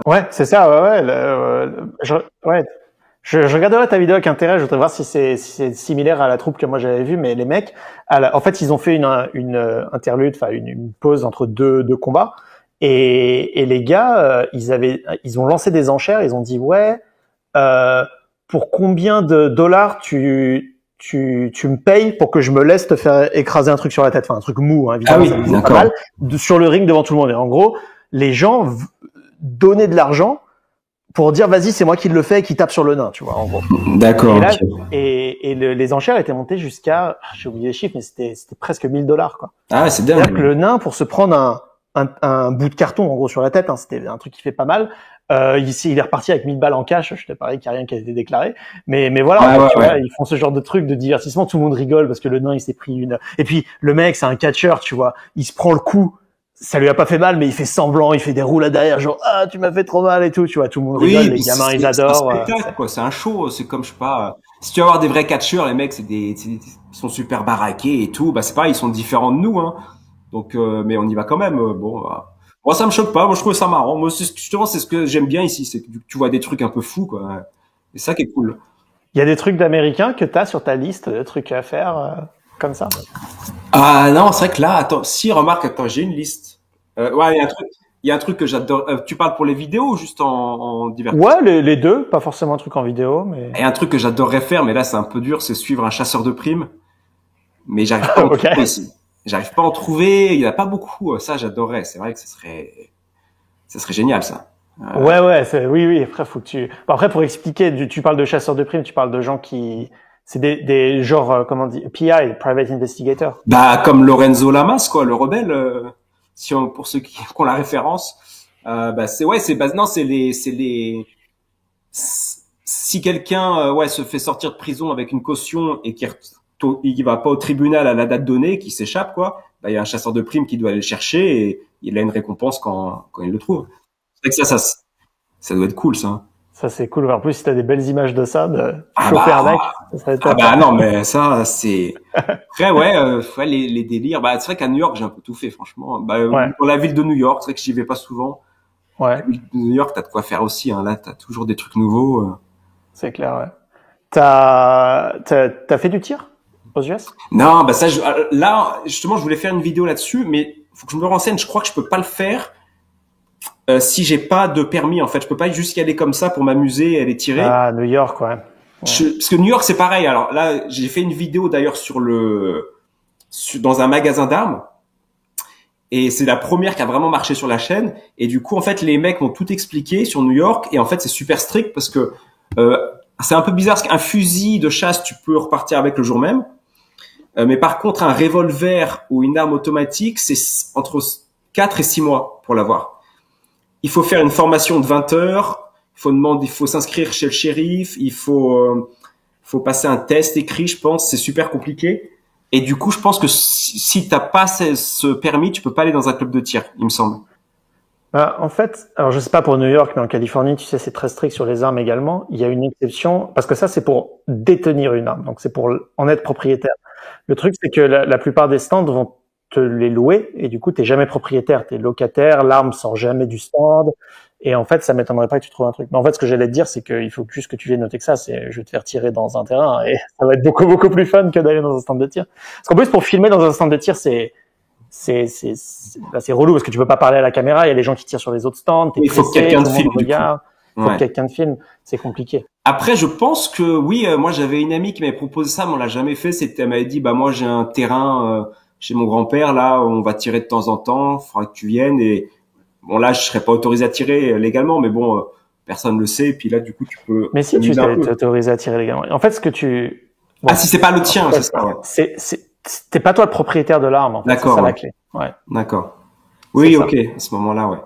Ouais, c'est ça. Ouais, ouais. Ouais. Je regarderai ta vidéo avec intérêt. Je voudrais voir si c'est similaire à la troupe que moi j'avais vue. Mais les mecs, en fait, ils ont fait une interlude, enfin une pause entre deux combats. Et les gars, ils ont lancé des enchères. Ils ont dit ouais, pour combien de dollars tu me payes pour que je me laisse te faire écraser un truc sur la tête, enfin un truc mou, hein, Ah évidemment, oui, ça me faisait pas d'accord. mal, sur le ring devant tout le monde. Et en gros, les gens donnaient de l'argent pour dire vas-y c'est moi qui le fais et qui tape sur le nain, tu vois, en gros. D'accord. Et là, Ok. les enchères étaient montées jusqu'à, j'ai oublié les chiffres, mais c'était presque 1000 $, quoi. Ah, c'est C'est-à-dire que dingue. le nain, pour se prendre un bout de carton en gros sur la tête, hein, c'était un truc qui fait pas mal. Ici, il est reparti avec 1000 balles en cash. Je te parie qu'il n'y a rien qui a été déclaré. Mais voilà, en Ah fait, ouais, tu ouais. vois, ils font ce genre de truc de divertissement. Tout le monde rigole parce que le nain, il s'est pris une. Et puis, le mec, c'est un catcheur, tu vois. Il se prend le coup. Ça lui a pas fait mal, mais il fait semblant. Il fait des roulades derrière, genre ah, tu m'as fait trop mal et tout. Tu vois, tout le monde rigole. Oui, Les puis gamins, ils c'est un adorent. spectacle, quoi. C'est un show. C'est comme, je sais pas, si tu vas voir des vrais catcheurs, les mecs, ils sont super baraqués et tout. Bah, c'est pareil, ils sont différents de nous, hein. Donc, mais on y va quand même. Bon, bah. Moi, ça me choque pas. Moi, je trouve ça marrant. Moi, justement, c'est ce que j'aime bien ici. C'est que tu vois des trucs un peu fous, quoi. Et ça qui est cool. Il y a des trucs d'américains que t'as sur ta liste de trucs à faire comme ça. Ah non, c'est vrai que là, attends, si, remarque, attends, j'ai une liste. Ouais, il y a un truc que j'adore. Tu parles pour les vidéos ou juste en divertissement? Ouais, les deux, pas forcément un truc en vidéo, mais Et un truc que j'adorerais faire, mais là, c'est un peu dur, c'est suivre un chasseur de primes. Mais j'arrive pas à en ok. trouver ici. J'arrive pas à en trouver. Il y en a pas beaucoup. Ça, j'adorerais. C'est vrai que ça serait génial, ça. Ouais, oui, oui. Après, faut que tu. Bon, après, pour expliquer, tu parles de chasseurs de primes, tu parles de gens qui, c'est des genres, comment on dit, PI, Private Investigator. Bah, comme Lorenzo Lamas, quoi, le rebelle. Si on, pour ceux qui ont la référence, bah c'est ouais, non, c'est les. Si quelqu'un ouais se fait sortir de prison avec une caution et il va pas au tribunal à la date donnée, qui s'échappe quoi, bah il y a un chasseur de primes qui doit aller le chercher et il a une récompense quand il le trouve. C'est vrai que ça doit être cool ça. Ça, c'est cool. En plus, si t'as des belles images de ça, de Ah choper un mec, bah ça serait ah top. bah non mais ça c'est après ouais, ouais les délires bah c'est vrai qu'à New York j'ai un peu tout fait franchement bah Ouais, dans la ville de New York c'est vrai que j'y vais pas souvent. La ouais, ville de New York t'as de quoi faire aussi hein. Là t'as toujours des trucs nouveaux. c'est clair, ouais. T'as fait du tir aux US? Non, bah ça, là, justement, je voulais faire une vidéo là-dessus, mais faut que je me renseigne. Je crois que je peux pas le faire si j'ai pas de permis. En fait, je peux pas juste y aller comme ça pour m'amuser et aller tirer. Ah, New York, ouais. Ouais. Parce que New York, c'est pareil. Alors là, j'ai fait une vidéo d'ailleurs dans un magasin d'armes, et c'est la première qui a vraiment marché sur la chaîne. Et du coup, en fait, les mecs m'ont tout expliqué sur New York, et en fait, c'est super strict parce que euh, c'est un peu bizarre parce qu'un fusil de chasse, tu peux repartir avec le jour même. Mais par contre, un revolver ou une arme automatique, c'est entre 4 et 6 mois pour l'avoir. Il faut faire une formation de 20 heures, il faut s'inscrire chez le shérif, faut passer un test écrit, je pense, c'est super compliqué. Et du coup, je pense que si t'as pas ce permis, tu peux pas aller dans un club de tir, il me semble. Bah, en fait, alors je sais pas pour New York, mais en Californie, tu sais, c'est très strict sur les armes également. Il y a une exception, parce que ça, c'est pour détenir une arme, donc c'est pour en être propriétaire. Le truc, c'est que la plupart des stands vont te les louer, et du coup, t'es jamais propriétaire, t'es locataire, l'arme sort jamais du stand, et en fait, ça m'étonnerait pas que tu trouves un truc. Mais en fait, ce que j'allais te dire, c'est qu'il faut juste que tu viennes au Texas, et je vais te faire tirer dans un terrain, et ça va être beaucoup, beaucoup plus fun que d'aller dans un stand de tir. Parce qu'en plus, pour filmer dans un stand de tir, c'est relou parce que tu peux pas parler à la caméra, il y a les gens qui tirent sur les autres stands, t'es Il faut que pressé, quelqu'un tout te le monde filme, du coup. regarde, faut que Ouais. quelqu'un te filme, c'est compliqué. Après, je pense que oui, moi j'avais une amie qui m'avait proposé ça, mais on l'a jamais fait. Elle m'avait dit, bah moi j'ai un terrain chez mon grand-père là, on va tirer de temps en temps. Faudra que tu viennes. Et bon là, je serais pas autorisé à tirer légalement, mais bon, personne le sait. Et puis là, du coup, tu peux Mais si tu t'amuser un t'es peu. autorisé à tirer légalement. En fait, ce que Ah bon, si c'est pas le tien, c'est ouais, ça. Ouais. t'es pas toi le propriétaire de l'arme, en fait, c'est D'accord. ça la Ouais. clé. Ouais, D'accord. c'est Oui, ça. ok. À ce moment-là, ouais.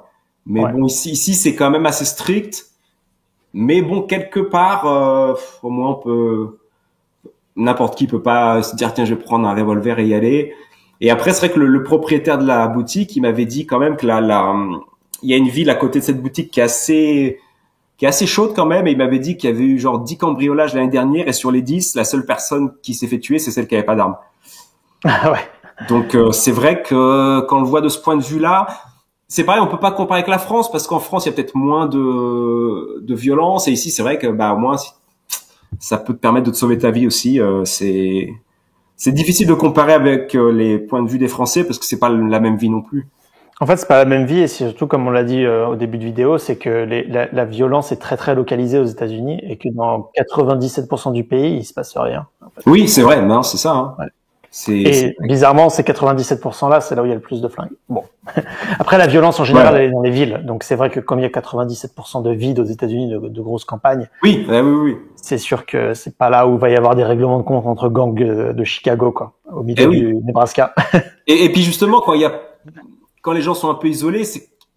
Mais Ouais. bon, ici c'est quand même assez strict. Mais bon, quelque part, au moins on peut, n'importe qui peut pas se dire tiens, je vais prendre un revolver et y aller. Et après, c'est vrai que le propriétaire de la boutique, il m'avait dit quand même que il y a une ville à côté de cette boutique qui est assez chaude quand même. Et il m'avait dit qu'il y avait eu genre 10 cambriolages l'année dernière et sur les 10, la seule personne qui s'est fait tuer, c'est celle qui avait pas d'arme. Ah ouais. Donc c'est vrai que quand on le voit de ce point de vue-là, c'est pareil, on peut pas comparer avec la France parce qu'en France, il y a peut-être moins de violence et ici, c'est vrai que bah au moins ça peut te permettre de te sauver ta vie aussi. C'est difficile de comparer avec les points de vue des Français parce que c'est pas la même vie non plus. En fait, c'est pas la même vie et surtout, comme on l'a dit au début de vidéo, c'est que la violence est très très localisée aux États-Unis et que dans 97% du pays, il se passe rien. En fait. Oui, c'est vrai, non, c'est ça. Hein. Ouais. Et bizarrement, ces 97%-là, c'est là où il y a le plus de flingues. Bon. Après, la violence en général, elle est dans les villes. Donc c'est vrai que comme il y a 97% de vide aux États-Unis, de grosses campagnes. Oui, oui. C'est sûr que c'est pas là où il va y avoir des règlements de compte entre gangs de Chicago, quoi, au milieu du Nebraska. Et puis justement, quand les gens sont un peu isolés,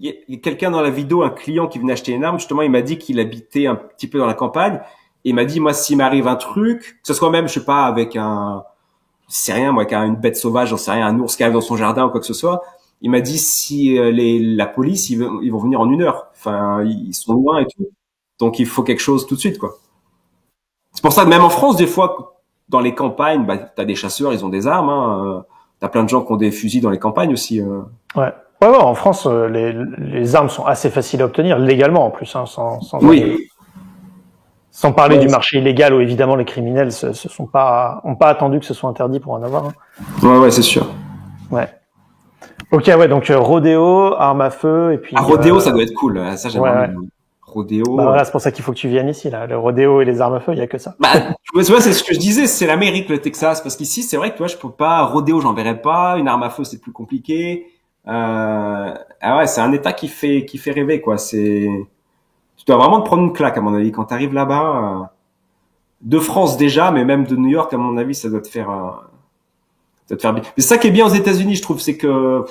il y a quelqu'un dans la vidéo, un client qui venait acheter une arme, justement, il m'a dit qu'il habitait un petit peu dans la campagne. Et il m'a dit, moi, s'il m'arrive un truc, que ce soit même, je sais pas, avec c'est rien, moi, avec une bête sauvage, j'en sais rien, un ours qui arrive dans son jardin ou quoi que ce soit. Il m'a dit, si la police, ils vont venir en 1 heure. Enfin, ils sont loin et tout. Donc, il faut quelque chose tout de suite, quoi. C'est pour ça que même en France, des fois, dans les campagnes, bah, t'as des chasseurs, ils ont des armes, hein. T'as plein de gens qui ont des fusils dans les campagnes aussi. Ouais. En France, les armes sont assez faciles à obtenir, légalement en plus, hein, sans parler du marché illégal où évidemment les criminels ont pas attendu que ce soit interdit pour en avoir. Hein. Ouais, c'est sûr. Ouais. Ok, ouais, donc rodéo, arme à feu et puis. Rodéo, ça doit être cool. Ça, j'aimerais bien. Rodéo. Bah voilà, c'est pour ça qu'il faut que tu viennes ici, là. Le rodéo et les armes à feu, il y a que ça. Bah, tu vois, c'est ce que je disais, c'est l'Amérique, le Texas, parce qu'ici, c'est vrai que, tu vois, je peux pas, rodéo, j'en verrai pas, une arme à feu, c'est plus compliqué. Ah ouais, c'est un état qui fait rêver, quoi. Tu dois vraiment te prendre une claque, à mon avis, quand t'arrives là-bas, de France déjà, mais même de New York, à mon avis, ça doit te faire bien. Mais ça qui est bien aux États-Unis, je trouve, c'est que,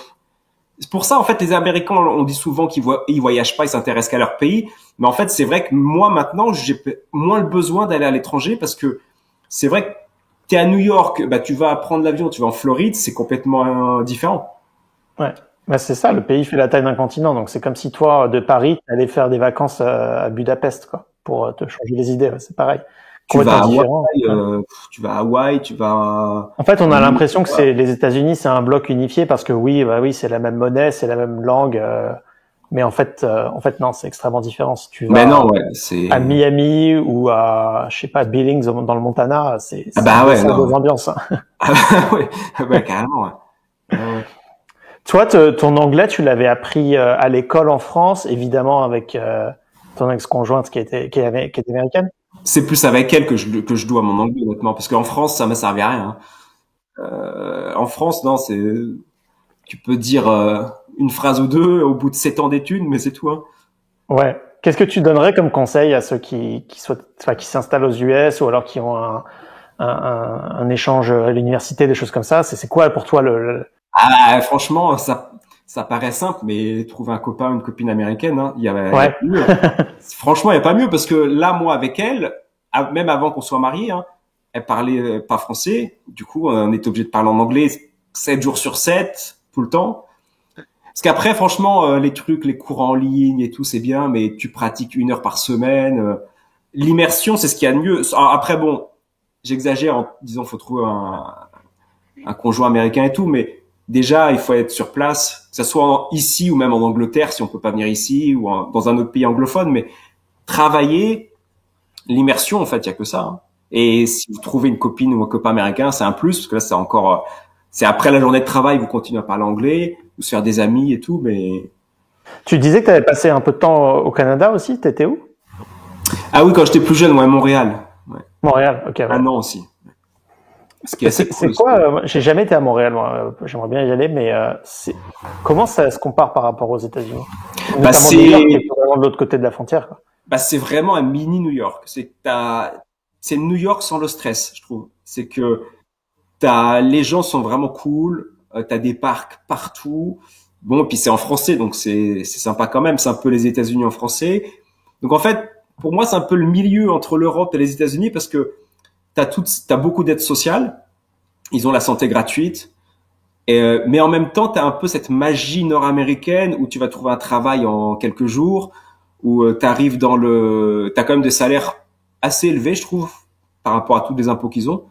c'est pour ça, en fait, les Américains, on dit souvent ils voyagent pas, ils s'intéressent qu'à leur pays. Mais en fait, c'est vrai que moi, maintenant, j'ai moins le besoin d'aller à l'étranger parce que c'est vrai que t'es à New York, bah, tu vas prendre l'avion, tu vas en Floride, c'est complètement différent. Ouais. Bah, c'est ça, le pays fait la taille d'un continent. Donc, c'est comme si toi, de Paris, t'allais faire des vacances à Budapest, quoi, pour te changer les idées. Ouais, c'est pareil. Tu vas à Hawaï, tu vas. En fait, on a l'impression que les États-Unis, c'est un bloc unifié parce que oui, c'est la même monnaie, c'est la même langue, mais en fait, non, c'est extrêmement différent. Si tu vas à Miami ou à, je sais pas, Billings dans le Montana, c'est deux ambiances. Hein. Carrément. Ouais. Toi, ton anglais, tu l'avais appris à l'école en France, évidemment avec ton ex-conjointe qui est américaine. C'est plus avec elle que je dois mon anglais, honnêtement, parce qu'en France, ça m'a servi à rien. En France, non, tu peux dire une phrase ou deux au bout de 7 ans d'études, mais c'est tout. Hein. Ouais. Qu'est-ce que tu donnerais comme conseil à ceux qui s'installent aux US ou alors qui ont un échange à l'université, des choses comme ça? C'est quoi pour toi franchement, ça paraît simple, mais trouver un copain, une copine américaine, hein, il y a pas mieux. Franchement, il y a pas mieux parce que là, moi, avec elle, même avant qu'on soit mariés, hein, elle parlait pas français. Du coup, on était obligé de parler en anglais 7 jours sur 7, tout le temps. Parce qu'après, franchement, les trucs, les cours en ligne et tout, c'est bien, mais tu pratiques 1 heure par semaine. L'immersion, c'est ce qu'il y a de mieux. Après, bon, j'exagère en disant faut trouver un conjoint américain et tout, mais déjà, il faut être sur place, que ce soit ici ou même en Angleterre, si on peut pas venir ici ou dans un autre pays anglophone, mais travailler, l'immersion, en fait, il y a que ça. Hein. Et si vous trouvez une copine ou un copain américain, c'est un plus, parce que là, c'est encore, c'est après la journée de travail, vous continuez à parler anglais, vous faire des amis et tout, mais... Tu disais que tu avais passé un peu de temps au Canada aussi, t'étais où? Ah oui, quand j'étais plus jeune, Montréal. Ouais. Montréal, ok. Ouais. Un an aussi. C'est quoi j'ai jamais été à Montréal, moi. J'aimerais bien y aller, mais comment ça se compare par rapport aux États-Unis? Notamment New York, qui est vraiment de l'autre côté de la frontière. Quoi. Bah, c'est vraiment un mini New York. C'est New York sans le stress, je trouve. C'est que les gens sont vraiment cool. T'as des parcs partout. Bon, puis c'est en français, donc c'est sympa quand même. C'est un peu les États-Unis en français. Donc en fait, pour moi, c'est un peu le milieu entre l'Europe et les États-Unis parce que t'as beaucoup d'aides sociales. Ils ont la santé gratuite. Mais en même temps, tu as un peu cette magie nord-américaine où tu vas trouver un travail en quelques jours, où t'arrives t'as quand même des salaires assez élevés, je trouve, par rapport à tous les impôts qu'ils ont.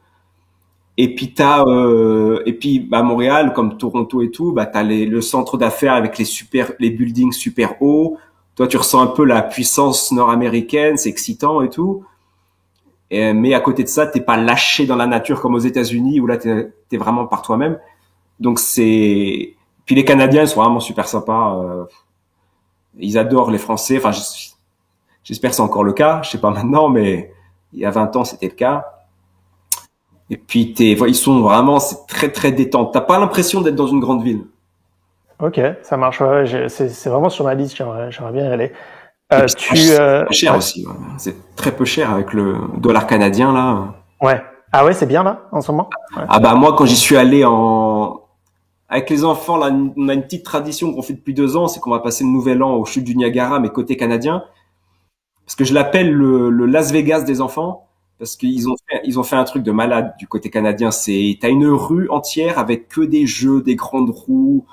Et puis bah, Montréal, comme Toronto et tout, bah t'as le centre d'affaires avec les buildings super hauts. Toi, tu ressens un peu la puissance nord-américaine, c'est excitant et tout. Mais à côté de ça, t'es pas lâché dans la nature comme aux États-Unis où là t'es vraiment par toi-même. Donc puis les Canadiens ils sont vraiment super sympas. Ils adorent les Français. Enfin, j'espère que c'est encore le cas. Je sais pas maintenant, mais il y a 20 ans c'était le cas. Et puis ils sont vraiment, c'est très très détente. T'as pas l'impression d'être dans une grande ville. Ok, ça marche. Ouais, c'est vraiment sur ma liste. J'aimerais bien y aller. Et puis c'est pas cher ouais. aussi. Ouais. C'est très peu cher avec le dollar canadien là. Ouais. Ah ouais, c'est bien là en ce moment. Ouais. Ah bah moi quand j'y suis allé avec les enfants là, on a une petite tradition qu'on fait depuis 2 ans, c'est qu'on va passer le Nouvel An aux chutes du Niagara, mais côté canadien, parce que je l'appelle le Las Vegas des enfants, parce ils ont fait un truc de malade du côté canadien. T'as une rue entière avec que des jeux, des grandes roues.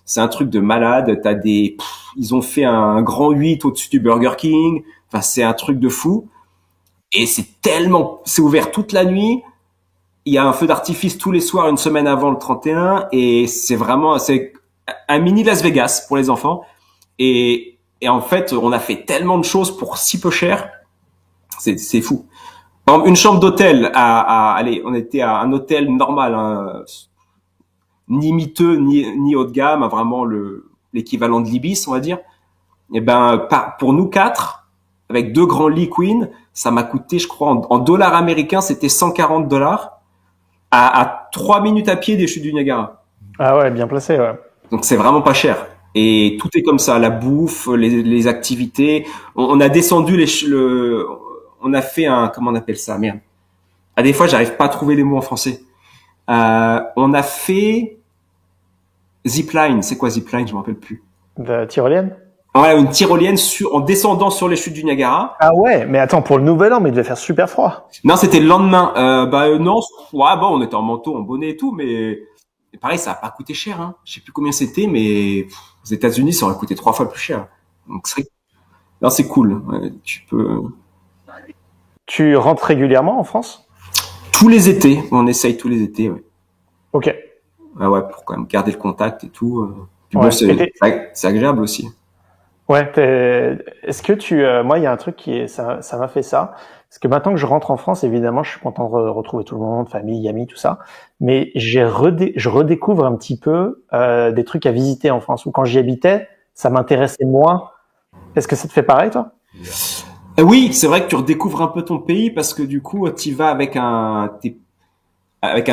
C'est un truc de malade. Ils ont fait un grand 8 au-dessus du Burger King. Enfin, c'est un truc de fou. Et c'est ouvert toute la nuit. Il y a un feu d'artifice tous les soirs, une semaine avant le 31. Et c'est un mini Las Vegas pour les enfants. Et en fait, on a fait tellement de choses pour si peu cher. C'est fou. Par exemple, une chambre d'hôtel allez, on était à un hôtel normal, hein, ni miteux, ni haut de gamme, vraiment l'équivalent de l'Ibis, on va dire. Et ben, pour nous quatre, avec 2 grands lits queen, ça m'a coûté, je crois, en dollars américains, c'était $140 à 3 minutes à pied des chutes du Niagara. Ah ouais, bien placé. Ouais. Donc c'est vraiment pas cher. Et tout est comme ça, la bouffe, les activités. On a descendu on a fait comment on appelle ça, merde. Ah, des fois, j'arrive pas à trouver les mots en français. On a fait zipline. C'est quoi zipline? Je me rappelle plus. De tyrolienne. Ouais, une tyrolienne en descendant sur les chutes du Niagara. Ah ouais, mais attends, pour le nouvel an, mais il devait faire super froid. Non, c'était le lendemain. Non, ouais, bon, on était en manteau, en bonnet et tout, mais pareil, ça a pas coûté cher. Hein. Je sais plus combien c'était, mais aux États-Unis, ça aurait coûté 3 fois plus cher. Donc non, c'est cool. Ouais, tu peux. Tu rentres régulièrement en France? Tous les étés, on essaye tous les étés. Ouais. Ok. Ah ouais, pour quand même garder le contact et tout. Puis Ouais. bon, c'est agréable aussi. Ouais. Est-ce que moi, il y a un truc ça m'a fait ça. Parce que maintenant que je rentre en France, évidemment, je suis content de retrouver tout le monde, famille, amis, tout ça. Mais je redécouvre un petit peu des trucs à visiter en France. Ou quand j'y habitais, ça m'intéressait moins. Est-ce que ça te fait pareil, toi? Oui, c'est vrai que tu redécouvres un peu ton pays parce que du coup, t'y vas avec un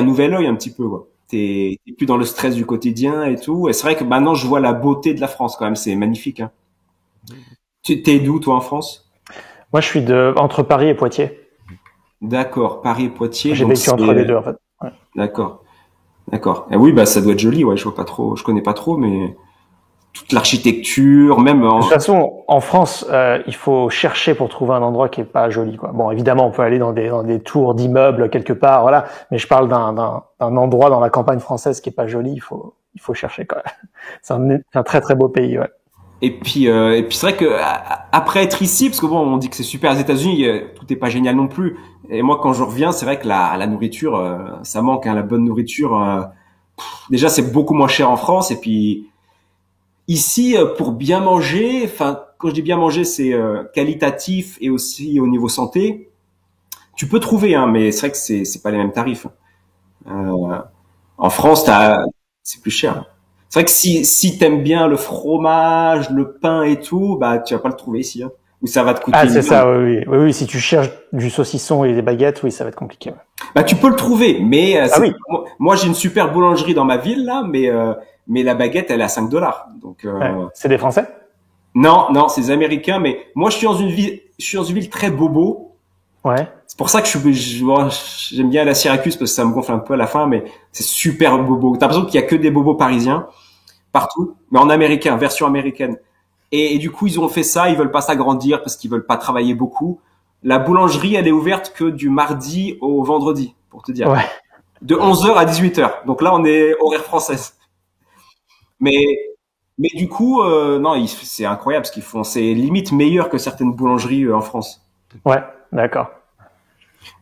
nouvel œil un petit peu. Quoi. T'es plus dans le stress du quotidien et tout. Et c'est vrai que maintenant, je vois la beauté de la France quand même. C'est magnifique. Hein. T'es d'où toi en France? Moi, je suis entre Paris et Poitiers. D'accord, Paris et Poitiers. J'ai vécu entre les deux, en fait. Ouais. D'accord, d'accord. Et oui, bah ça doit être joli. Ouais, je connais pas trop, mais toute l'architecture, même. De toute façon, en France, il faut chercher pour trouver un endroit qui est pas joli, quoi. Bon, évidemment, on peut aller dans des tours d'immeubles quelque part, voilà. Mais je parle d'un endroit dans la campagne française qui est pas joli. Il faut chercher, quand même. C'est un très très beau pays, ouais. Et puis c'est vrai que après être ici, parce que bon, on dit que c'est super aux États-Unis, tout est pas génial non plus. Et moi, quand je reviens, c'est vrai que la nourriture, ça manque, hein, la bonne nourriture. Déjà, c'est beaucoup moins cher en France. Et puis ici, pour bien manger, enfin, quand je dis bien manger, c'est qualitatif et aussi au niveau santé. Tu peux trouver, hein, mais c'est vrai que c'est pas les mêmes tarifs. En France, c'est plus cher. C'est vrai que si t'aimes bien le fromage, le pain et tout, bah tu vas pas le trouver ici, hein. Ou ça va te coûter. Ah, c'est ça, oui. Si tu cherches du saucisson et des baguettes, oui, ça va être compliqué. Ouais. Bah tu peux le trouver, mais oui. moi j'ai une super boulangerie dans ma ville là, mais la baguette elle est à $5. Donc ouais. C'est des Français? Non, c'est des Américains, mais moi je suis dans une ville très bobo. Ouais. C'est pour ça que j'aime bien aller à Syracuse parce que ça me gonfle un peu à la fin, mais c'est super bobo. T'as l'impression qu'il y a que des bobos parisiens partout, mais en américain, version américaine. Et du coup, ils ont fait ça, ils veulent pas s'agrandir parce qu'ils veulent pas travailler beaucoup. La boulangerie, elle est ouverte que du mardi au vendredi, pour te dire. Ouais. De 11h à 18h. Donc là, on est horaire française. Mais, mais du coup, non, c'est incroyable ce qu'ils font. C'est limite meilleur que certaines boulangeries en France. Ouais, d'accord.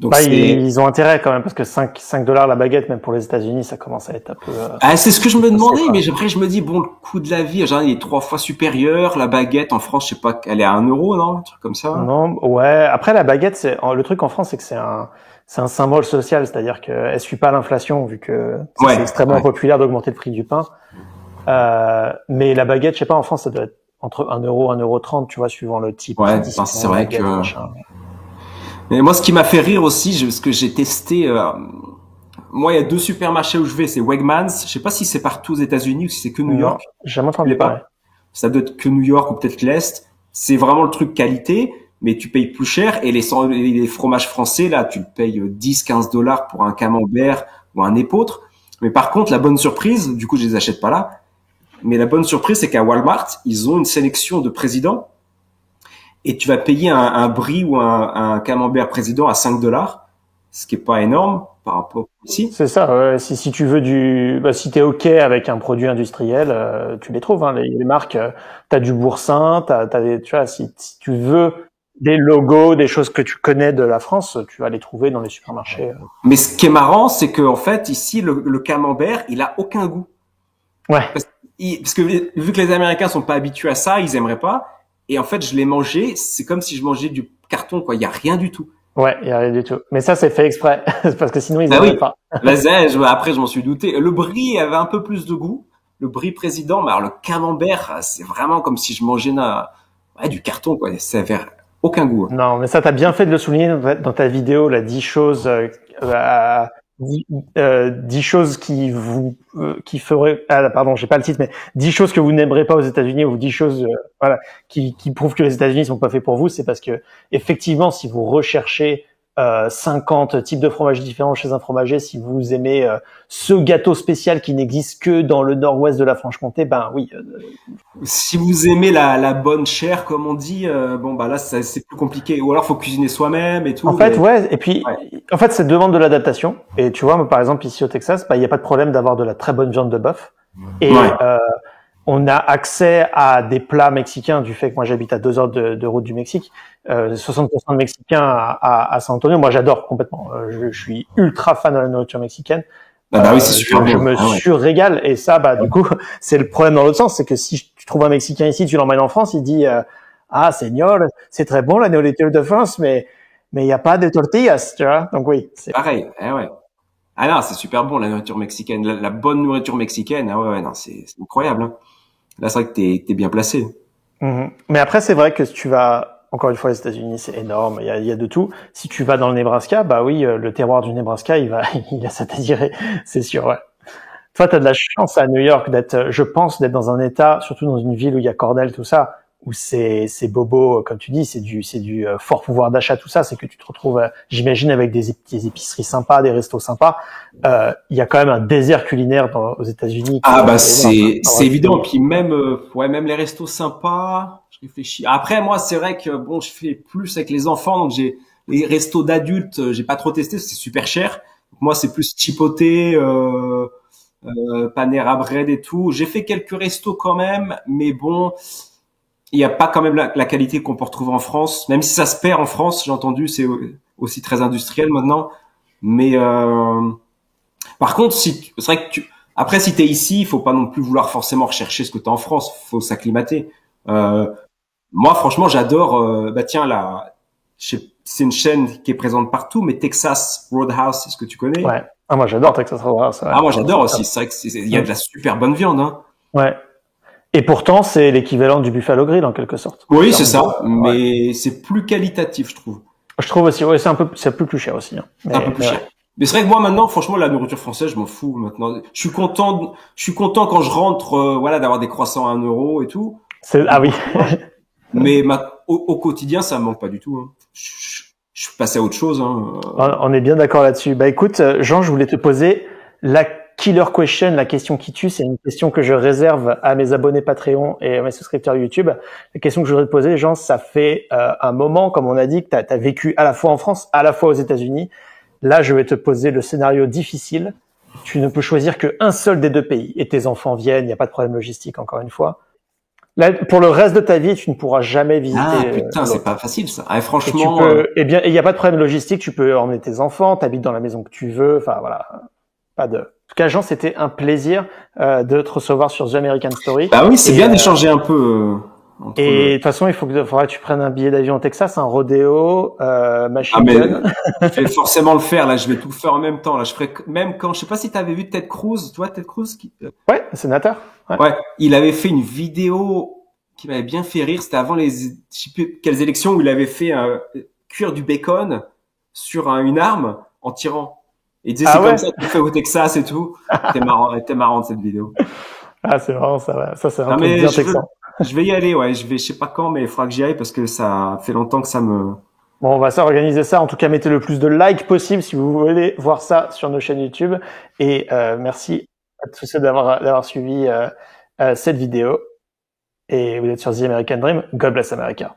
Donc Bah, c'est, ils ont intérêt quand même parce que 5 dollars la baguette, même pour les États-Unis, ça commence à être un peu. ah, c'est ce que je me Assez, demandais, quoi. mais après je me dis bon, le coût de la vie, genre, il est 3 fois supérieur. La baguette en France, je sais pas, elle est à 1 euro, non, un truc comme ça. Non, ouais. Après la baguette, le truc en France, c'est que c'est un symbole social, c'est-à-dire qu'elle suit pas l'inflation vu que c'est Ouais, extrêmement ouais, populaire d'augmenter le prix du pain. Mais la baguette, je sais pas, en France, ça doit être entre 1 euro, 1,30 €, tu vois, suivant le type ouais. Ben, c'est tradition, vrai baguette, que. machin. Mais moi, ce qui m'a fait rire aussi, parce que j'ai testé. Moi, il y a deux supermarchés où je vais, c'est Wegmans. Je sais pas si c'est partout aux États-Unis ou si c'est que New Non, York. j'ai jamais Je entendu l'ai parler. pas. Ça doit être que New York ou peut-être l'Est. C'est vraiment le truc qualité, mais tu payes plus cher. Et les fromages français, là, tu le payes 10, 15 dollars pour un camembert ou un épeautre. Mais par contre, la bonne surprise, du coup, je les achète pas là. Mais la bonne surprise, c'est qu'à Walmart, ils ont une sélection de présidents et tu vas payer un brie ou un camembert président à 5 dollars, ce qui est pas énorme par rapport ici. C'est ça. Ouais. Si tu veux si t'es ok avec un produit industriel, tu les trouves. Hein, les marques, t'as du Boursin, t'as tu vois, si tu veux des logos, des choses que tu connais de la France, tu vas les trouver dans les supermarchés. Mais ce qui est marrant, c'est que en fait, ici, le camembert, il a aucun goût. Ouais, Parce que vu que les Américains sont pas habitués à ça, ils aimeraient pas. Et en fait, je l'ai mangé, c'est comme si je mangeais du carton, quoi. Il y a rien du tout. ouais, y a rien du tout. Mais ça, c'est fait exprès parce que sinon ils Bah aimeraient oui. pas. Après, je m'en suis douté. Le brie avait un peu plus de goût. Le brie président, mais alors le camembert, c'est vraiment comme si je mangeais du carton, quoi. Ça avait aucun goût. Non, mais ça, t'as bien fait de le souligner dans ta vidéo, là, 10 choses, 10, 10 choses qui feraient, ah, pardon, j'ai pas le titre, mais 10 choses que vous n'aimerez pas aux États-Unis ou 10 choses, voilà, qui prouvent que les États-Unis sont pas faits pour vous. C'est parce que, effectivement, si vous recherchez 50 types de fromages différents chez un fromager, si vous aimez ce gâteau spécial qui n'existe que dans le nord-ouest de la Franche-Comté, ben oui, Si vous aimez la bonne chair, comme on dit, bon bah là c'est plus compliqué. Ou alors faut cuisiner soi-même et en tout. fait, Mais ouais. Et puis, ouais, en fait, ça demande de l'adaptation. Et tu vois, moi, par exemple, ici au Texas, bah, il n'y a pas de problème d'avoir de la très bonne viande de bœuf. Et ouais. on a accès à des plats mexicains du fait que moi, j'habite à 2 heures de route du Mexique. 60% de Mexicains à San Antonio. Moi, j'adore complètement. Je suis ultra fan de la nourriture mexicaine. Ah bah oui, c'est super Je bon. me Ah ouais. surrégale. Et ça, bah, du coup, c'est le problème dans l'autre sens. C'est que si tu trouves un Mexicain ici, tu l'emmènes en France, il dit ah, señor, c'est très bon la nourriture de France, mais il n'y a pas de tortillas, tu vois. Donc oui, c'est Pareil. Ah ouais. Ah non, c'est super bon la nourriture mexicaine, la bonne nourriture mexicaine. Ah ouais, ouais non, c'est incroyable. Hein. Là, c'est vrai que t'es bien placé. Mhm. Mais après, c'est vrai que si tu vas, encore une fois, aux États-Unis, c'est énorme, il y a de tout. Si tu vas dans le Nebraska, bah oui, le terroir du Nebraska, il a ça à dire, c'est sûr, ouais. Toi, t'as de la chance à New York je pense, d'être dans un état, surtout dans une ville où il y a Cornell, tout ça, où c'est bobo, comme tu dis, c'est du fort pouvoir d'achat, tout ça, c'est que tu te retrouves, j'imagine, avec des épiceries sympas, des restos sympas. Il y a quand même un désert culinaire aux États-Unis Ah bah qui est énorme. c'est évident. Puis même ouais même les restos sympas. Je réfléchis. Après moi c'est vrai que bon je fais plus avec les enfants donc j'ai les restos d'adultes j'ai pas trop testé c'est super cher. Moi c'est plus chipoté, Panera Bread et tout. J'ai fait quelques restos quand même mais bon il y a pas quand même la qualité qu'on peut retrouver en France. Même si ça se perd en France j'ai entendu c'est aussi très industriel maintenant. Mais par contre, c'est vrai que après, si t'es ici, il faut pas non plus vouloir forcément rechercher ce que t'as en France. Faut s'acclimater. Euh, Moi, franchement, j'adore. Bah tiens, là, c'est une chaîne qui est présente partout, mais Texas Roadhouse, est-ce que tu connais? Ouais. Ah, moi, j'adore Texas Roadhouse, ouais. Ah, moi, Non, j'adore c'est aussi. top. C'est vrai que il y a de la super bonne viande, hein. Ouais. Et pourtant, c'est l'équivalent du Buffalo Grill, en quelque sorte. En Oui, c'est termes de, ça, ouais. mais c'est plus qualitatif, je trouve. Je trouve aussi, ouais, c'est un peu plus cher aussi, hein. C'est un peu plus Mais cher. ouais. Mais c'est vrai que moi maintenant, franchement, la nourriture française, je m'en fous maintenant. Je suis content quand je rentre, voilà, d'avoir des croissants à 1 euro et tout. Ah oui. Mais au quotidien, ça me manque pas du tout. Hein. Je suis passé à autre chose. Hein. On est bien d'accord là-dessus. Bah écoute, Jean, je voulais te poser la killer question, la question qui tue. C'est une question que je réserve à mes abonnés Patreon et à mes souscripteurs YouTube. La question que je voudrais te poser, Jean, ça fait un moment, comme on a dit, que tu as vécu à la fois en France, à la fois aux États-Unis. Là, je vais te poser le scénario difficile. Tu ne peux choisir qu'un seul des deux pays. Et tes enfants viennent, il n'y a pas de problème logistique, encore une fois. Là, pour le reste de ta vie, tu ne pourras jamais visiter Ah putain, c'est l'autre. pas facile ça. Ah, Et tu franchement, peux, eh bien, il n'y a pas de problème logistique. Tu peux emmener tes enfants, t'habites dans la maison que tu veux. Enfin, voilà. Pas de. En tout cas, Jean, c'était un plaisir de te recevoir sur The American Story. bah oui, c'est Et, bien d'échanger un peu entre. et de toute façon, faudra que tu prennes un billet d'avion au Texas, un rodéo, Ah machine mais gun. je vais forcément le faire là. Je vais tout faire en même temps là. Je ferai même quand. Je sais pas si t'avais vu Ted Cruz. Tu vois Ted Cruz qui. Ouais, sénateur. Ouais. Ouais, il avait fait une vidéo qui m'avait bien fait rire. C'était avant les, je sais plus quelles élections où il avait fait cuire du bacon sur une arme en tirant. Et il disait Ah c'est comme ouais. ça qu'on fait au Texas et tout. C'était marrant cette vidéo. Ah, c'est marrant, ça va. Ça, c'est un Non truc mais bien texan. je vais y aller. Ouais, je sais pas quand, mais il faudra que j'y aille parce que ça fait longtemps que ça me. Bon, on va s'organiser ça. En tout cas, mettez le plus de likes possible si vous voulez voir ça sur nos chaînes YouTube. Et merci à tous ceux d'avoir suivi cette vidéo. Et vous êtes sur The American Dream. God bless America.